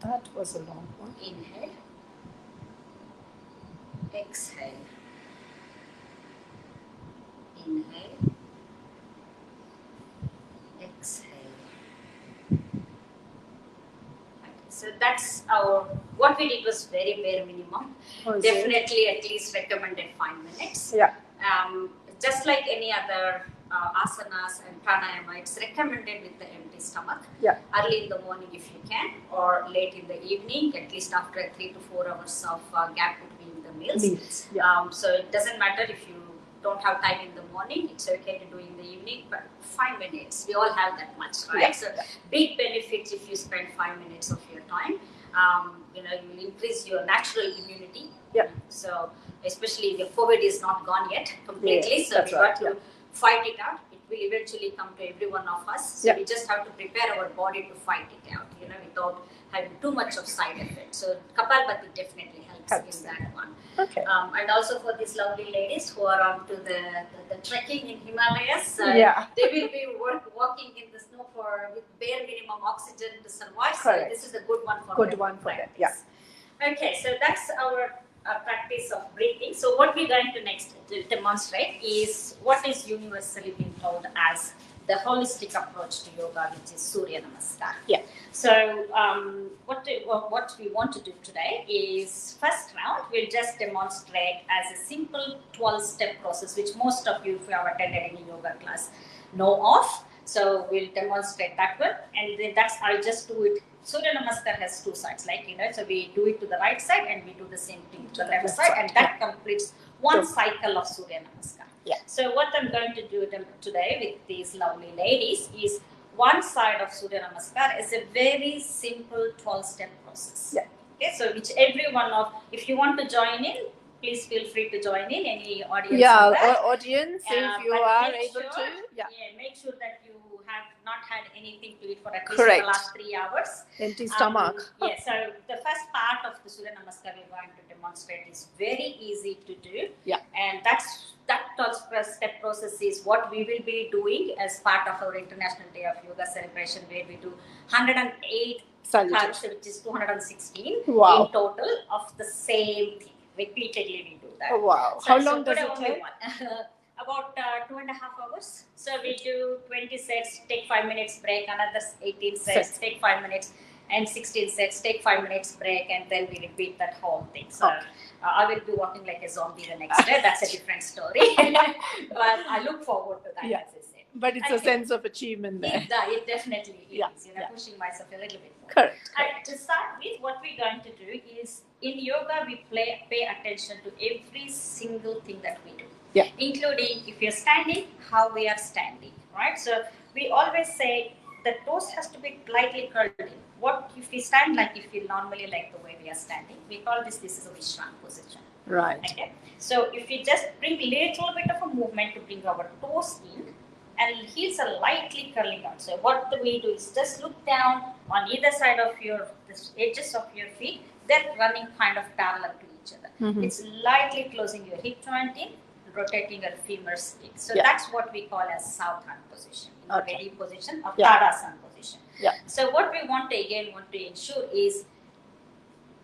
That was a long one. Inhale, exhale, inhale, exhale. So that's what we did was very bare minimum. Definitely at least recommended 5 minutes. Yeah. Just like any other asanas and pranayama, it's recommended with the empty stomach. Yeah. Early in the morning if you can, or late in the evening, at least after 3 to 4 hours of gap between the meals. Yeah. So it doesn't matter if you don't have time in the morning, it's okay to do in the evening, but 5 minutes, we all have that much, right? Yeah. So big benefits if you spend 5 minutes of your time. You will increase your natural immunity. Yeah. So especially if COVID is not gone yet completely, Yes, so that's we right. got to fight it out. It will eventually come to every one of us. So Yeah. we just have to prepare our body to fight it out, without having too much of side effects. So Kapalbhati definitely helps in that one. Okay. And also for these lovely ladies who are onto the trekking in Himalayas, Yeah. they will be walking in the snow with bare minimum oxygen to survive. Correct. So this is a good one for Good them one to for them, practice. Okay, so that's our practice of breathing. So what we're going to next demonstrate is what is universally being told as the holistic approach to yoga, which is Surya Namaskar. Yeah. So what we want to do today is, first round, we'll just demonstrate as a simple 12-step process, which most of you, if you have attended any yoga class, know of. So we'll demonstrate that one, and then I'll just do it. Surya Namaskar has two sides, so we do it to the right side and we do the same thing to the left side, and that completes one cycle of Surya Namaskar. Yeah. So what I'm going to do today with these lovely ladies is one side of Surya Namaskar is a very simple 12-step process. Yeah. Okay, so which every one of, if you want to join in, please feel free to join in, any audience. Yeah, in that. audience, if you But are make able sure, to. Yeah. Make sure that you have not had anything to eat for at least Correct. the last 3 hours. Empty stomach. So the first part of the Surya Namaskar we're going to demonstrate is very easy to do. Yeah. And that 12-step process is what we will be doing as part of our International Day of Yoga celebration, where we do 108 cuts, which is 216 Wow. in total of the same thing. Repeatedly we do that. Oh, wow. So, How long does today it only take? one. About 2.5 hours. So we do 20 sets, take 5 minutes break, another 18 sets, take 5 minutes, and 16 sets, take 5 minutes break, and then we repeat that whole thing. So I will be walking like a zombie the next day. That's a different story. But I look forward to that, Yeah. as I said. But it's a sense of achievement there. It definitely is. Yeah. Pushing myself a little bit more. Correct. And to start with, what we're going to do is, in yoga, we pay attention to every single thing that we do. Yeah. Including if you're standing, how we are standing, right? So we always say the toes has to be slightly curled in. What if we stand like if we normally like the way we are standing? We call this is a Vishnu Position. Right. Okay. So if we just bring little bit of a movement to bring our toes in, and heels are lightly curling out. So what we do is just look down on either side of the edges of your feet. They're running kind of parallel to each other. Mm-hmm. It's lightly closing your hip joint in, rotating your femurs in. So Yeah. that's what we call as South hand position, in the Okay. Vedic position of Yeah. Tadasana position. Yeah. So what we want to ensure is,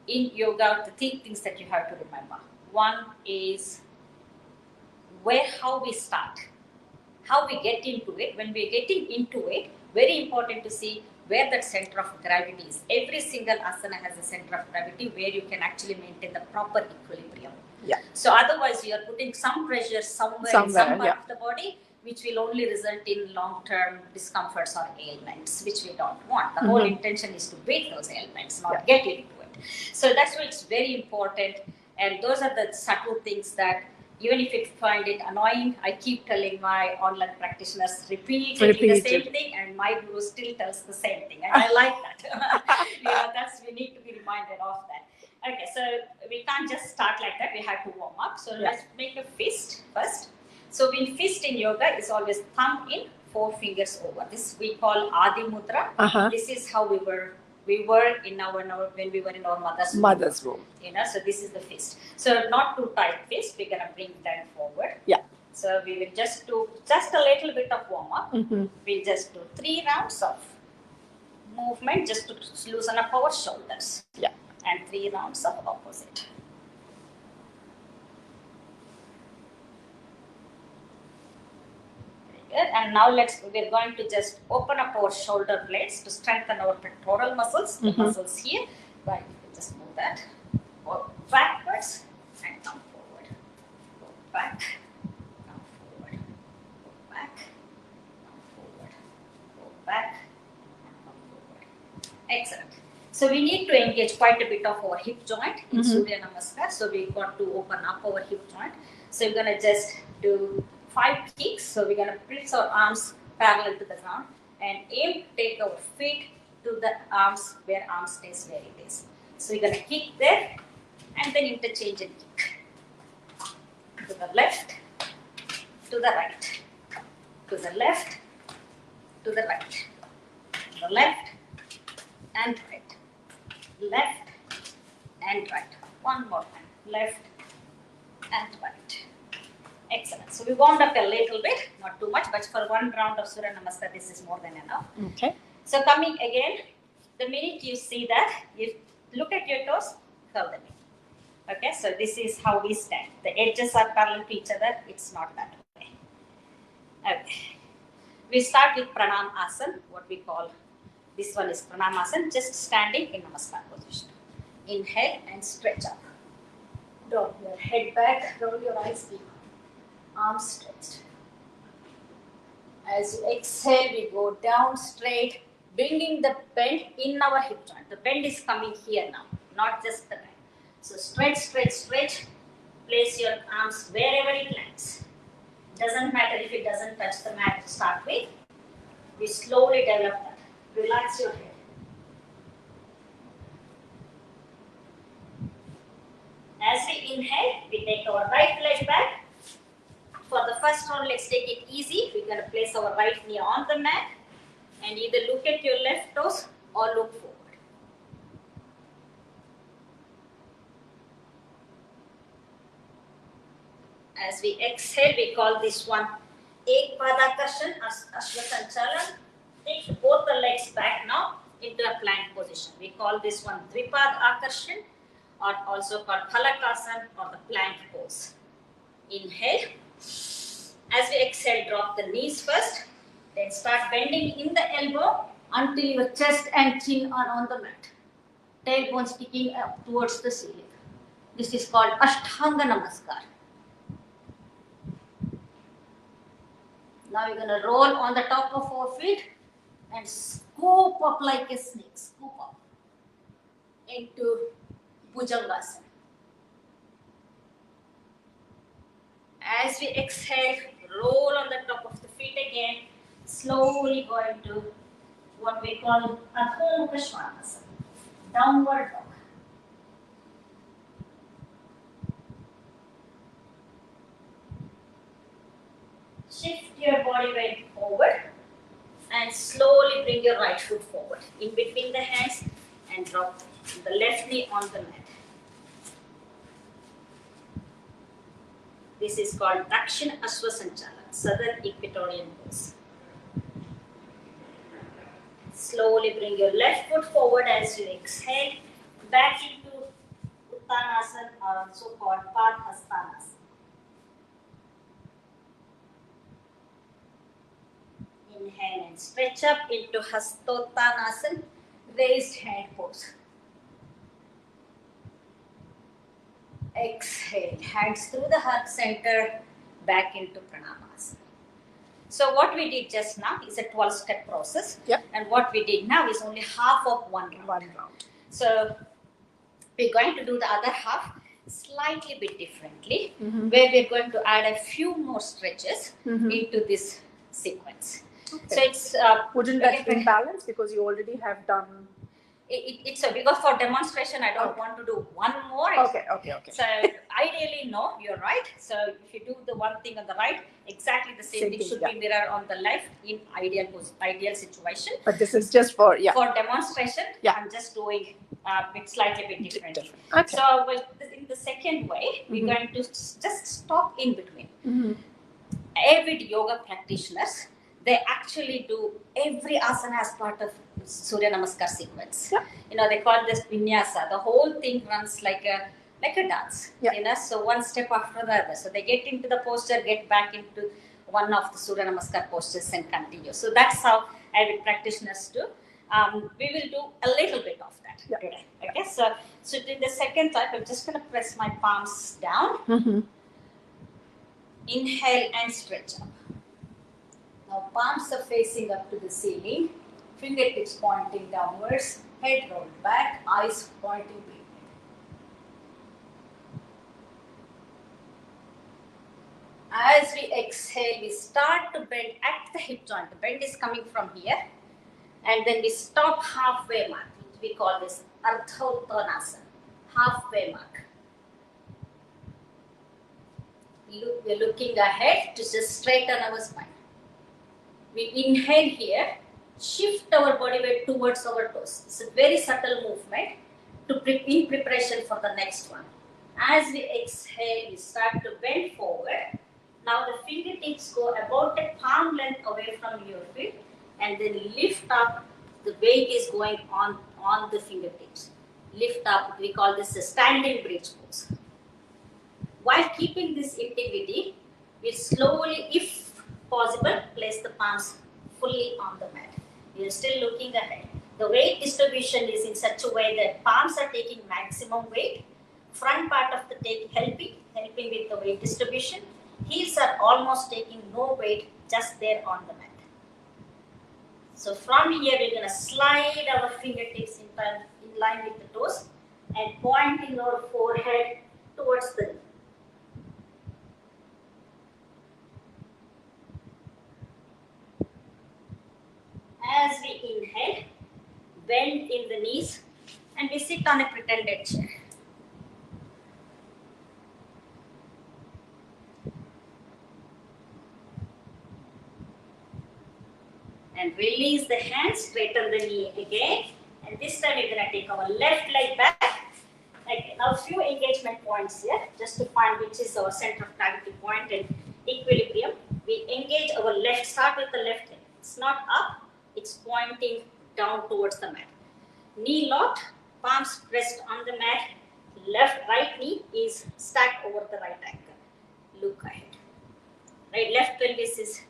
in yoga, the three things that you have to remember. One is how we start, how we get into it. When we're getting into it, very important to see where that center of gravity is. Every single asana has a center of gravity where you can actually maintain the proper equilibrium. Yeah. So otherwise you are putting some pressure somewhere in some part of the body, which will only result in long-term discomforts or ailments, which we don't want. The whole intention is to beat those ailments, not get into it. So that's why it's very important. And those are the subtle things that, even if you find it annoying, I keep telling my online practitioners repeatedly the same thing, and my guru still tells the same thing. And I like that. We need to be reminded of that. Okay, so we can't just start like that. We have to warm up. So let's make a fist first. So in fist in yoga is always thumb in, 4 fingers over. This we call Adi Mudra. Uh-huh. This is how we were in our when we were in our mother's womb. So this is the fist. So not too tight fist. We're gonna bring that forward. Yeah. So we will just do just a little bit of warm up. Mm-hmm. We'll just do 3 rounds of movement just to loosen up our shoulders. Yeah. And 3 rounds of opposite. Good. And now we're going to just open up our shoulder blades to strengthen our pectoral muscles, the muscles here. Right, just move that. Go backwards and come forward. Go back, come forward. Go back, So we need to engage quite a bit of our hip joint in Mhm. Surya Namaskar. So we got to open up our hip joint. So we're gonna just do 5 kicks. So we're gonna place our arms parallel to the ground and aim to take our feet to the arms where arm stays where it is. So we're gonna kick there and then interchange and kick. To the left, to the right, to the left, to the right, to the left and right, left and right. One more time, left and right. Excellent. So we warmed up a little bit, not too much, but for one round of Surya Namaskar, this is more than enough. Okay. So coming again, the minute you see that, you look at your toes, curl them in. Okay, so this is how we stand. The edges are parallel to each other. It's not that way. Okay. We start with Pranamasan, what we call, this one is Pranamasan, just standing in Namaskar position. Inhale and stretch up. Draw your head back, roll your eyes behind. Arms stretched. As you exhale, we go down straight, bringing the bend in our hip joint. The bend is coming here now, not just the bend. So stretch, stretch, stretch. Place your arms wherever it lands. Doesn't matter if it doesn't touch the mat to start with. We slowly develop that. Relax your head. As we inhale, we take our right leg back. For the first round, let's take it easy. We're going to place our right knee on the mat and either look at your left toes or look forward. As we exhale, we call this one Ek Padakarshan, Ashwasanchalan. Take both the legs back now into a plank position. We call this one Dripad Akarshan, or also called Phalakasan, or the plank pose. Inhale. As we exhale, drop the knees first. Then start bending in the elbow until your chest and chin are on the mat. Tailbone sticking up towards the ceiling. This is called Ashtanga Namaskar. Now we're going to roll on the top of our feet and scoop up like a snake. Scoop up into Bhujangasana. As we exhale, roll on the top of the feet again. Slowly go into what we call Adho Mukha Svanasana, downward dog. Shift your body weight forward and slowly bring your right foot forward in between the hands and drop the left knee on the mat. This is called Dakshin Ashwasanchalan, Southern Equatorial pose. Slowly bring your left foot forward as you exhale, back into Uttanasana, or also called Padhastanasana. Inhale and stretch up into Hastottanasana, raised hand pose. Exhale, hands through the heart center, back into Pranamasan. So what we did just now is a 12-step process. Yep. And what we did now is only half of one round. So we're going to do the other half slightly bit differently, where we're going to add a few more stretches into this sequence. Okay. So it's Wouldn't that bring balance because you already have done? It's a, because for demonstration I don't want to do one more. Okay. So ideally, no, you're right. So if you do the one thing on the right, exactly the same thing should be mirrored on the left in ideal situation. But this is just for For demonstration, I'm just doing it slightly bit different. Okay. So in the second way, we're going to just stop in between. Avid yoga practitioners, they actually do every asana as part of Surya Namaskar sequence. Yeah. You know, they call this vinyasa. The whole thing runs like a dance. Yeah. You know, so one step after the other. So they get into the posture, get back into one of the Surya Namaskar postures and continue. So that's how avid practitioners do. We will do a little bit of that today. Okay, so in the second type, I'm just going to press my palms down. Inhale and stretch up. Now palms are facing up to the ceiling, fingertips pointing downwards. Head rolled back, eyes pointing backward. As we exhale, we start to bend at the hip joint. The bend is coming from here. And then we stop halfway mark. We call this Pranamasan, halfway mark. We're looking ahead to just straighten our spine. We inhale here, shift our body weight towards our toes. It's a very subtle movement in preparation for the next one. As we exhale, we start to bend forward. Now the fingertips go about a palm length away from your feet and then lift up. The weight is going on the fingertips. Lift up, we call this a standing bridge pose. While keeping this integrity, we slowly, if possible, place the palms fully on the mat. We are still looking ahead. The weight distribution is in such a way that palms are taking maximum weight. Front part of the take helping with the weight distribution. Heels are almost taking no weight, just there on the mat. So from here, we're going to slide our fingertips in line with the toes and pointing our forehead towards the knee. As we inhale, bend in the knees and we sit on a pretended chair. And release the hands, straighten the knee again. And this time we're going to take our left leg back. Now a few engagement points here, just to find which is our center of gravity point and equilibrium. We engage our left, start with the left leg. It's not up, it's pointing down towards the mat. Knee locked, palms pressed on the mat. Right knee is stacked over the right ankle. Look ahead. Right, left pelvis is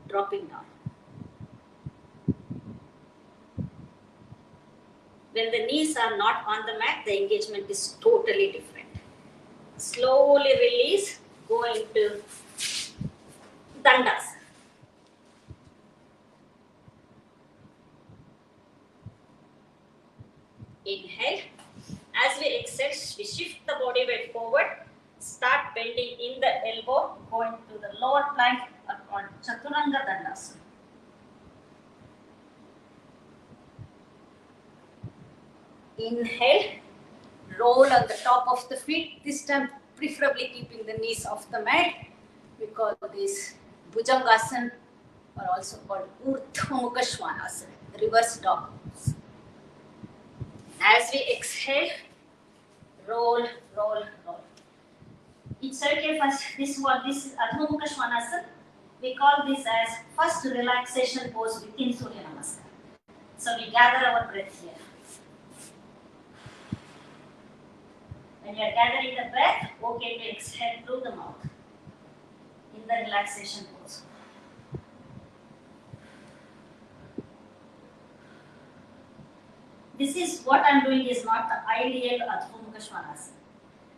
dropping down. When the knees are not on the mat, the engagement is totally different. Slowly release, go into Dandas. Inhale. As we exhale, we shift the body weight forward. Start bending in the elbow, going to the lower plank on Chaturanga Dandas. Inhale, roll on the top of the feet, this time preferably keeping the knees off the mat. We call this Bhujangasana or also called Urdhva Mukha Svanasana, reverse dog. As we exhale, roll, roll, roll. It's okay first, this is Urdhva Mukha Svanasana. We call this as first relaxation pose within Surya Namaskar. So we gather our breath here. When you are gathering the breath, okay to exhale through the mouth in the relaxation pose. This is what I'm doing is not the ideal Urdhva Mukha Svanasana.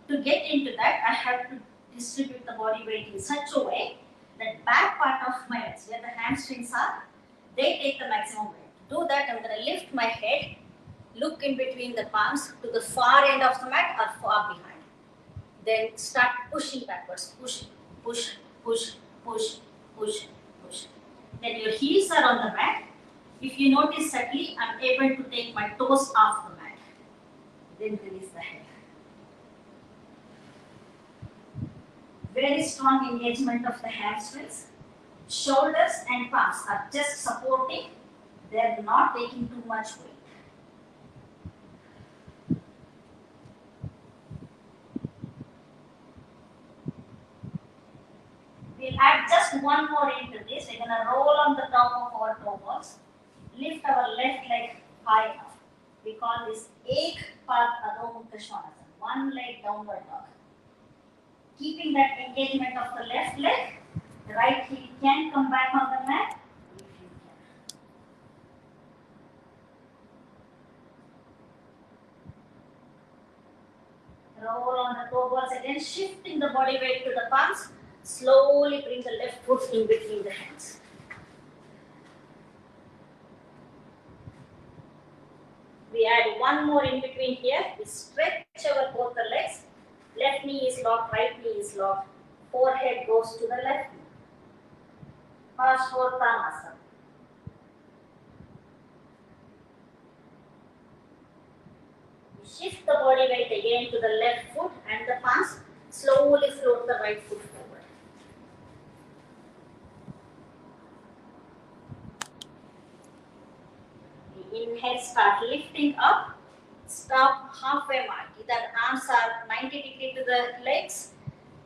To get into that, I have to distribute the body weight in such a way that back part of my legs, where the hamstrings are, they take the maximum weight. To do that, I'm going to lift my head, look in between the palms to the far end of the mat or far behind. Then start pushing backwards. Push, push, push, push, push, push. Then your heels are on the mat. If you notice subtly, I'm able to take my toes off the mat. Then release the head. Very strong engagement of the hamstrings. Shoulders and palms are just supporting. They're not taking too much weight. We'll add just one more into this. We're going to roll on the top of our toe balls. Lift our left leg high up. We call this Ek Pad Adho Mukha Svanasana. One leg downward dog. Keeping that engagement of the left leg, the right heel can come back on the mat if you can. Roll on the toe balls again, shifting the body weight to the palms. Slowly bring the left foot in between the hands. We We add one more in between here. We stretch our both the legs. Left knee is locked, right knee is locked. Forehead goes to the left knee. Pranamasan. We shift the body weight again to the left foot and the palms. Slowly float the right foot forward. We inhale, start lifting up. Stop halfway mark. Either arms are 90 degrees to the legs,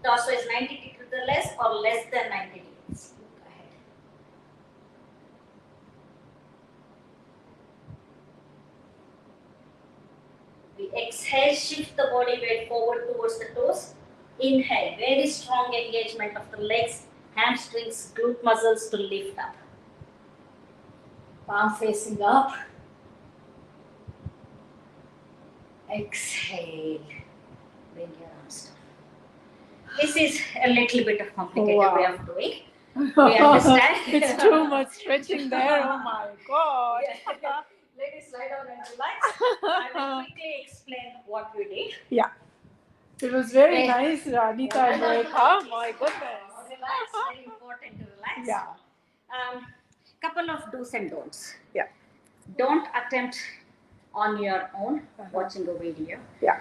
torso is 90 degrees to the legs, or less than 90 degrees. Go ahead. We exhale, shift the body weight forward towards the toes. Inhale, very strong engagement of the legs, hamstrings, glute muscles to lift up. Palm facing up. Exhale. Bring your arms down. This is a little bit of complicated way of doing. We understand. It's too much stretching there. Oh my God. Yeah. Ladies, lie down and relax. I will quickly explain what we did. Yeah. It was very nice, Anita and Rekha. Oh my goodness. Relax. Very important to relax. Yeah. Couple of do's and don'ts. Yeah. Don't attempt on your own watching a video. Yeah.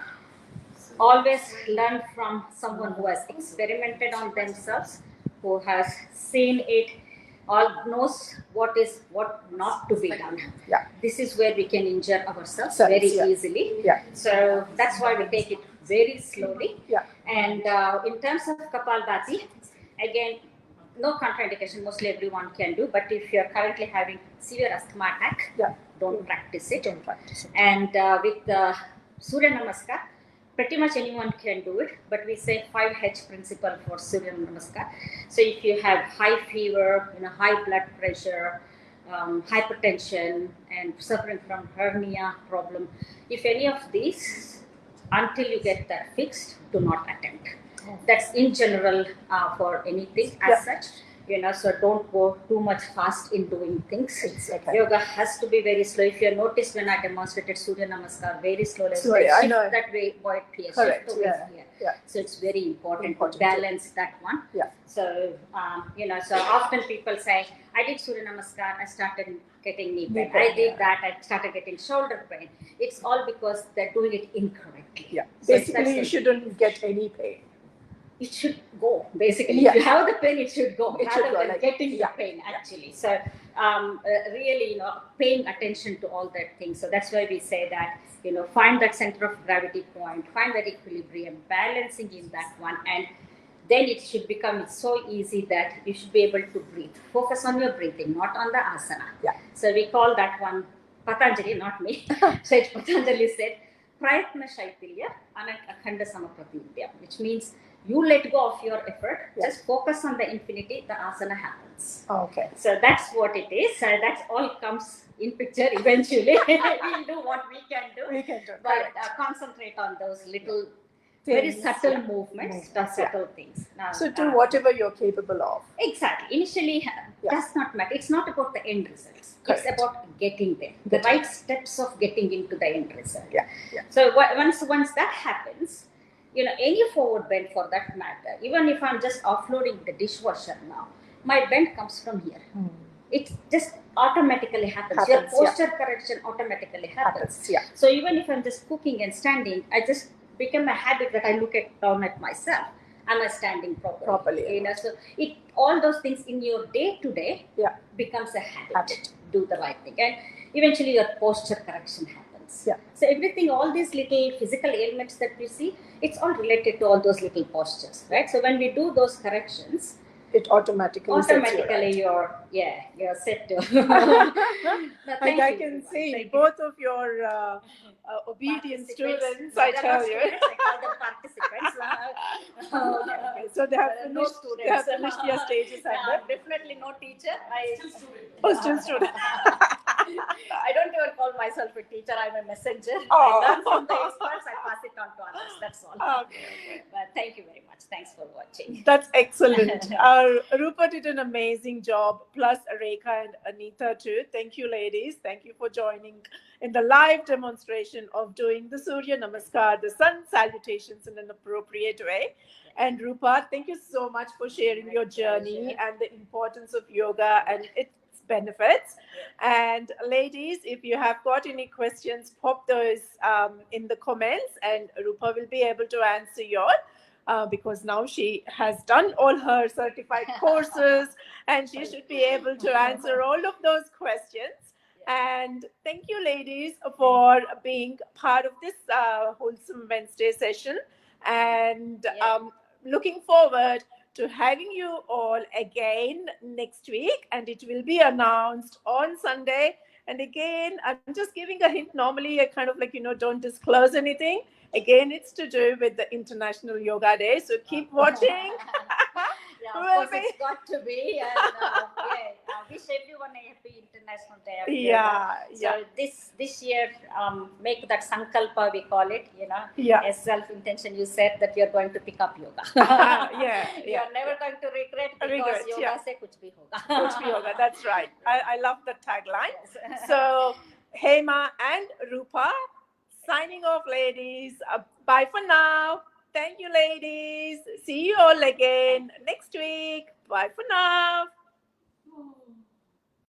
Always learn from someone who has experimented on themselves, who has seen it, all knows what not to be done. Yeah. This is where we can injure ourselves Sorry, very yeah. easily. Yeah. So that's why we take it very slowly. Yeah. And in terms of Kapalbhati, again, no contraindication, mostly everyone can do, but if you're currently having severe asthma attack, Yeah. don't practice it. Don't practice it. And with the Surya Namaskar, pretty much anyone can do it, but we say 5H principle for Surya Namaskar. So if you have high fever, high blood pressure, hypertension, and suffering from hernia problem, if any of these, until you get that fixed, do not attempt. That's in general for anything as such. So don't go too much fast in doing things. Okay. Yoga has to be very slow. If you noticed when I demonstrated Surya Namaskar, very slowly, Sorry, I know. that way, void here, Correct. shift the waist Yeah. here. Yeah. So it's very important Important. to balance that one. Yeah. So, so often people say, I did Surya Namaskar, I started getting knee pain. I did that, I started getting shoulder pain. It's all because they're doing it incorrectly. Yeah. So Basically, you shouldn't get any pain. it should go, basically. Yeah. If you have the pain, it should go, It should rather go, than like- getting yeah. the pain, actually. So, really, paying attention to all that things. So that's why we say that, find that center of gravity point, find that equilibrium, balancing in that one, and then it should become so easy that you should be able to breathe. Focus on your breathing, not on the asana. Yeah. So we call that one Patanjali, not me. So Patanjali said, Prayatna Shaitilya Akhanda Samapratidya, which means you let go of your effort, just focus on the infinity, the asana happens. Okay. So that's what it is. So that's all comes in picture eventually. We'll do what we can do. We can do. But Correct. concentrate on those little, very Things, subtle movements, the subtle things. Now, So do whatever you're capable of. Exactly. Initially, does not matter. It's not about the end results. Correct. It's about getting there. The Getting right steps of getting into the end result. Yeah. Yeah. So once that happens, any forward bend for that matter, even if I'm just offloading the dishwasher now, my bend comes from here. It just automatically happens. Your Happens, yeah. posture correction automatically happens. Yeah. So even if I'm just cooking and standing, I just become a habit that I look down at myself. Am I standing properly? So all those things in your day to day becomes a habit. Do the right thing, and eventually your posture correction happens. Yeah. So everything, all these little physical ailments that we see, it's all related to all those little postures, right? So when we do those corrections, It automatically sets you right. you're set to. And I can see both of your obedient students, I tell you. I call them participants. Okay. So they have No finished, students. they have finished their stages and then Definitely no teacher. still students. I don't even call myself a teacher. I'm a messenger. Oh. I learn from the experts. I pass it on to others. That's all. Okay. But thank you very much. Thanks for watching. That's excellent. Roopa did an amazing job, plus Rekha and Anita too. Thank you, ladies. Thank you for joining in the live demonstration of doing the Surya Namaskar, the sun salutations in an appropriate way. And Roopa, thank you so much for sharing your journey and the importance of yoga and its benefits. And ladies, if you have got any questions, pop those in the comments, and Roopa will be able to answer yours. Because now she has done all her certified courses and she should be able to answer all of those questions. And thank you, ladies, for being part of this Wholesome Wednesday session. And looking forward to having you all again next week. And it will be announced on Sunday. And again, I'm just giving a hint. Normally, I kind of like, don't disclose anything. Again, it's to do with the International Yoga Day. So keep watching. Of course, it's got to be. And wish everyone a happy International Day of Yoga. So this year, make that sankalpa, we call it, as self-intention. You said that you're going to pick up yoga. You're never going to regret because yoga se kuch bhi hoga. Kuch bhi hoga. That's right. I love the tagline. So, Hema and Roopa, signing off, ladies. Bye for now. Thank you, ladies. See you all again next week. Bye for now.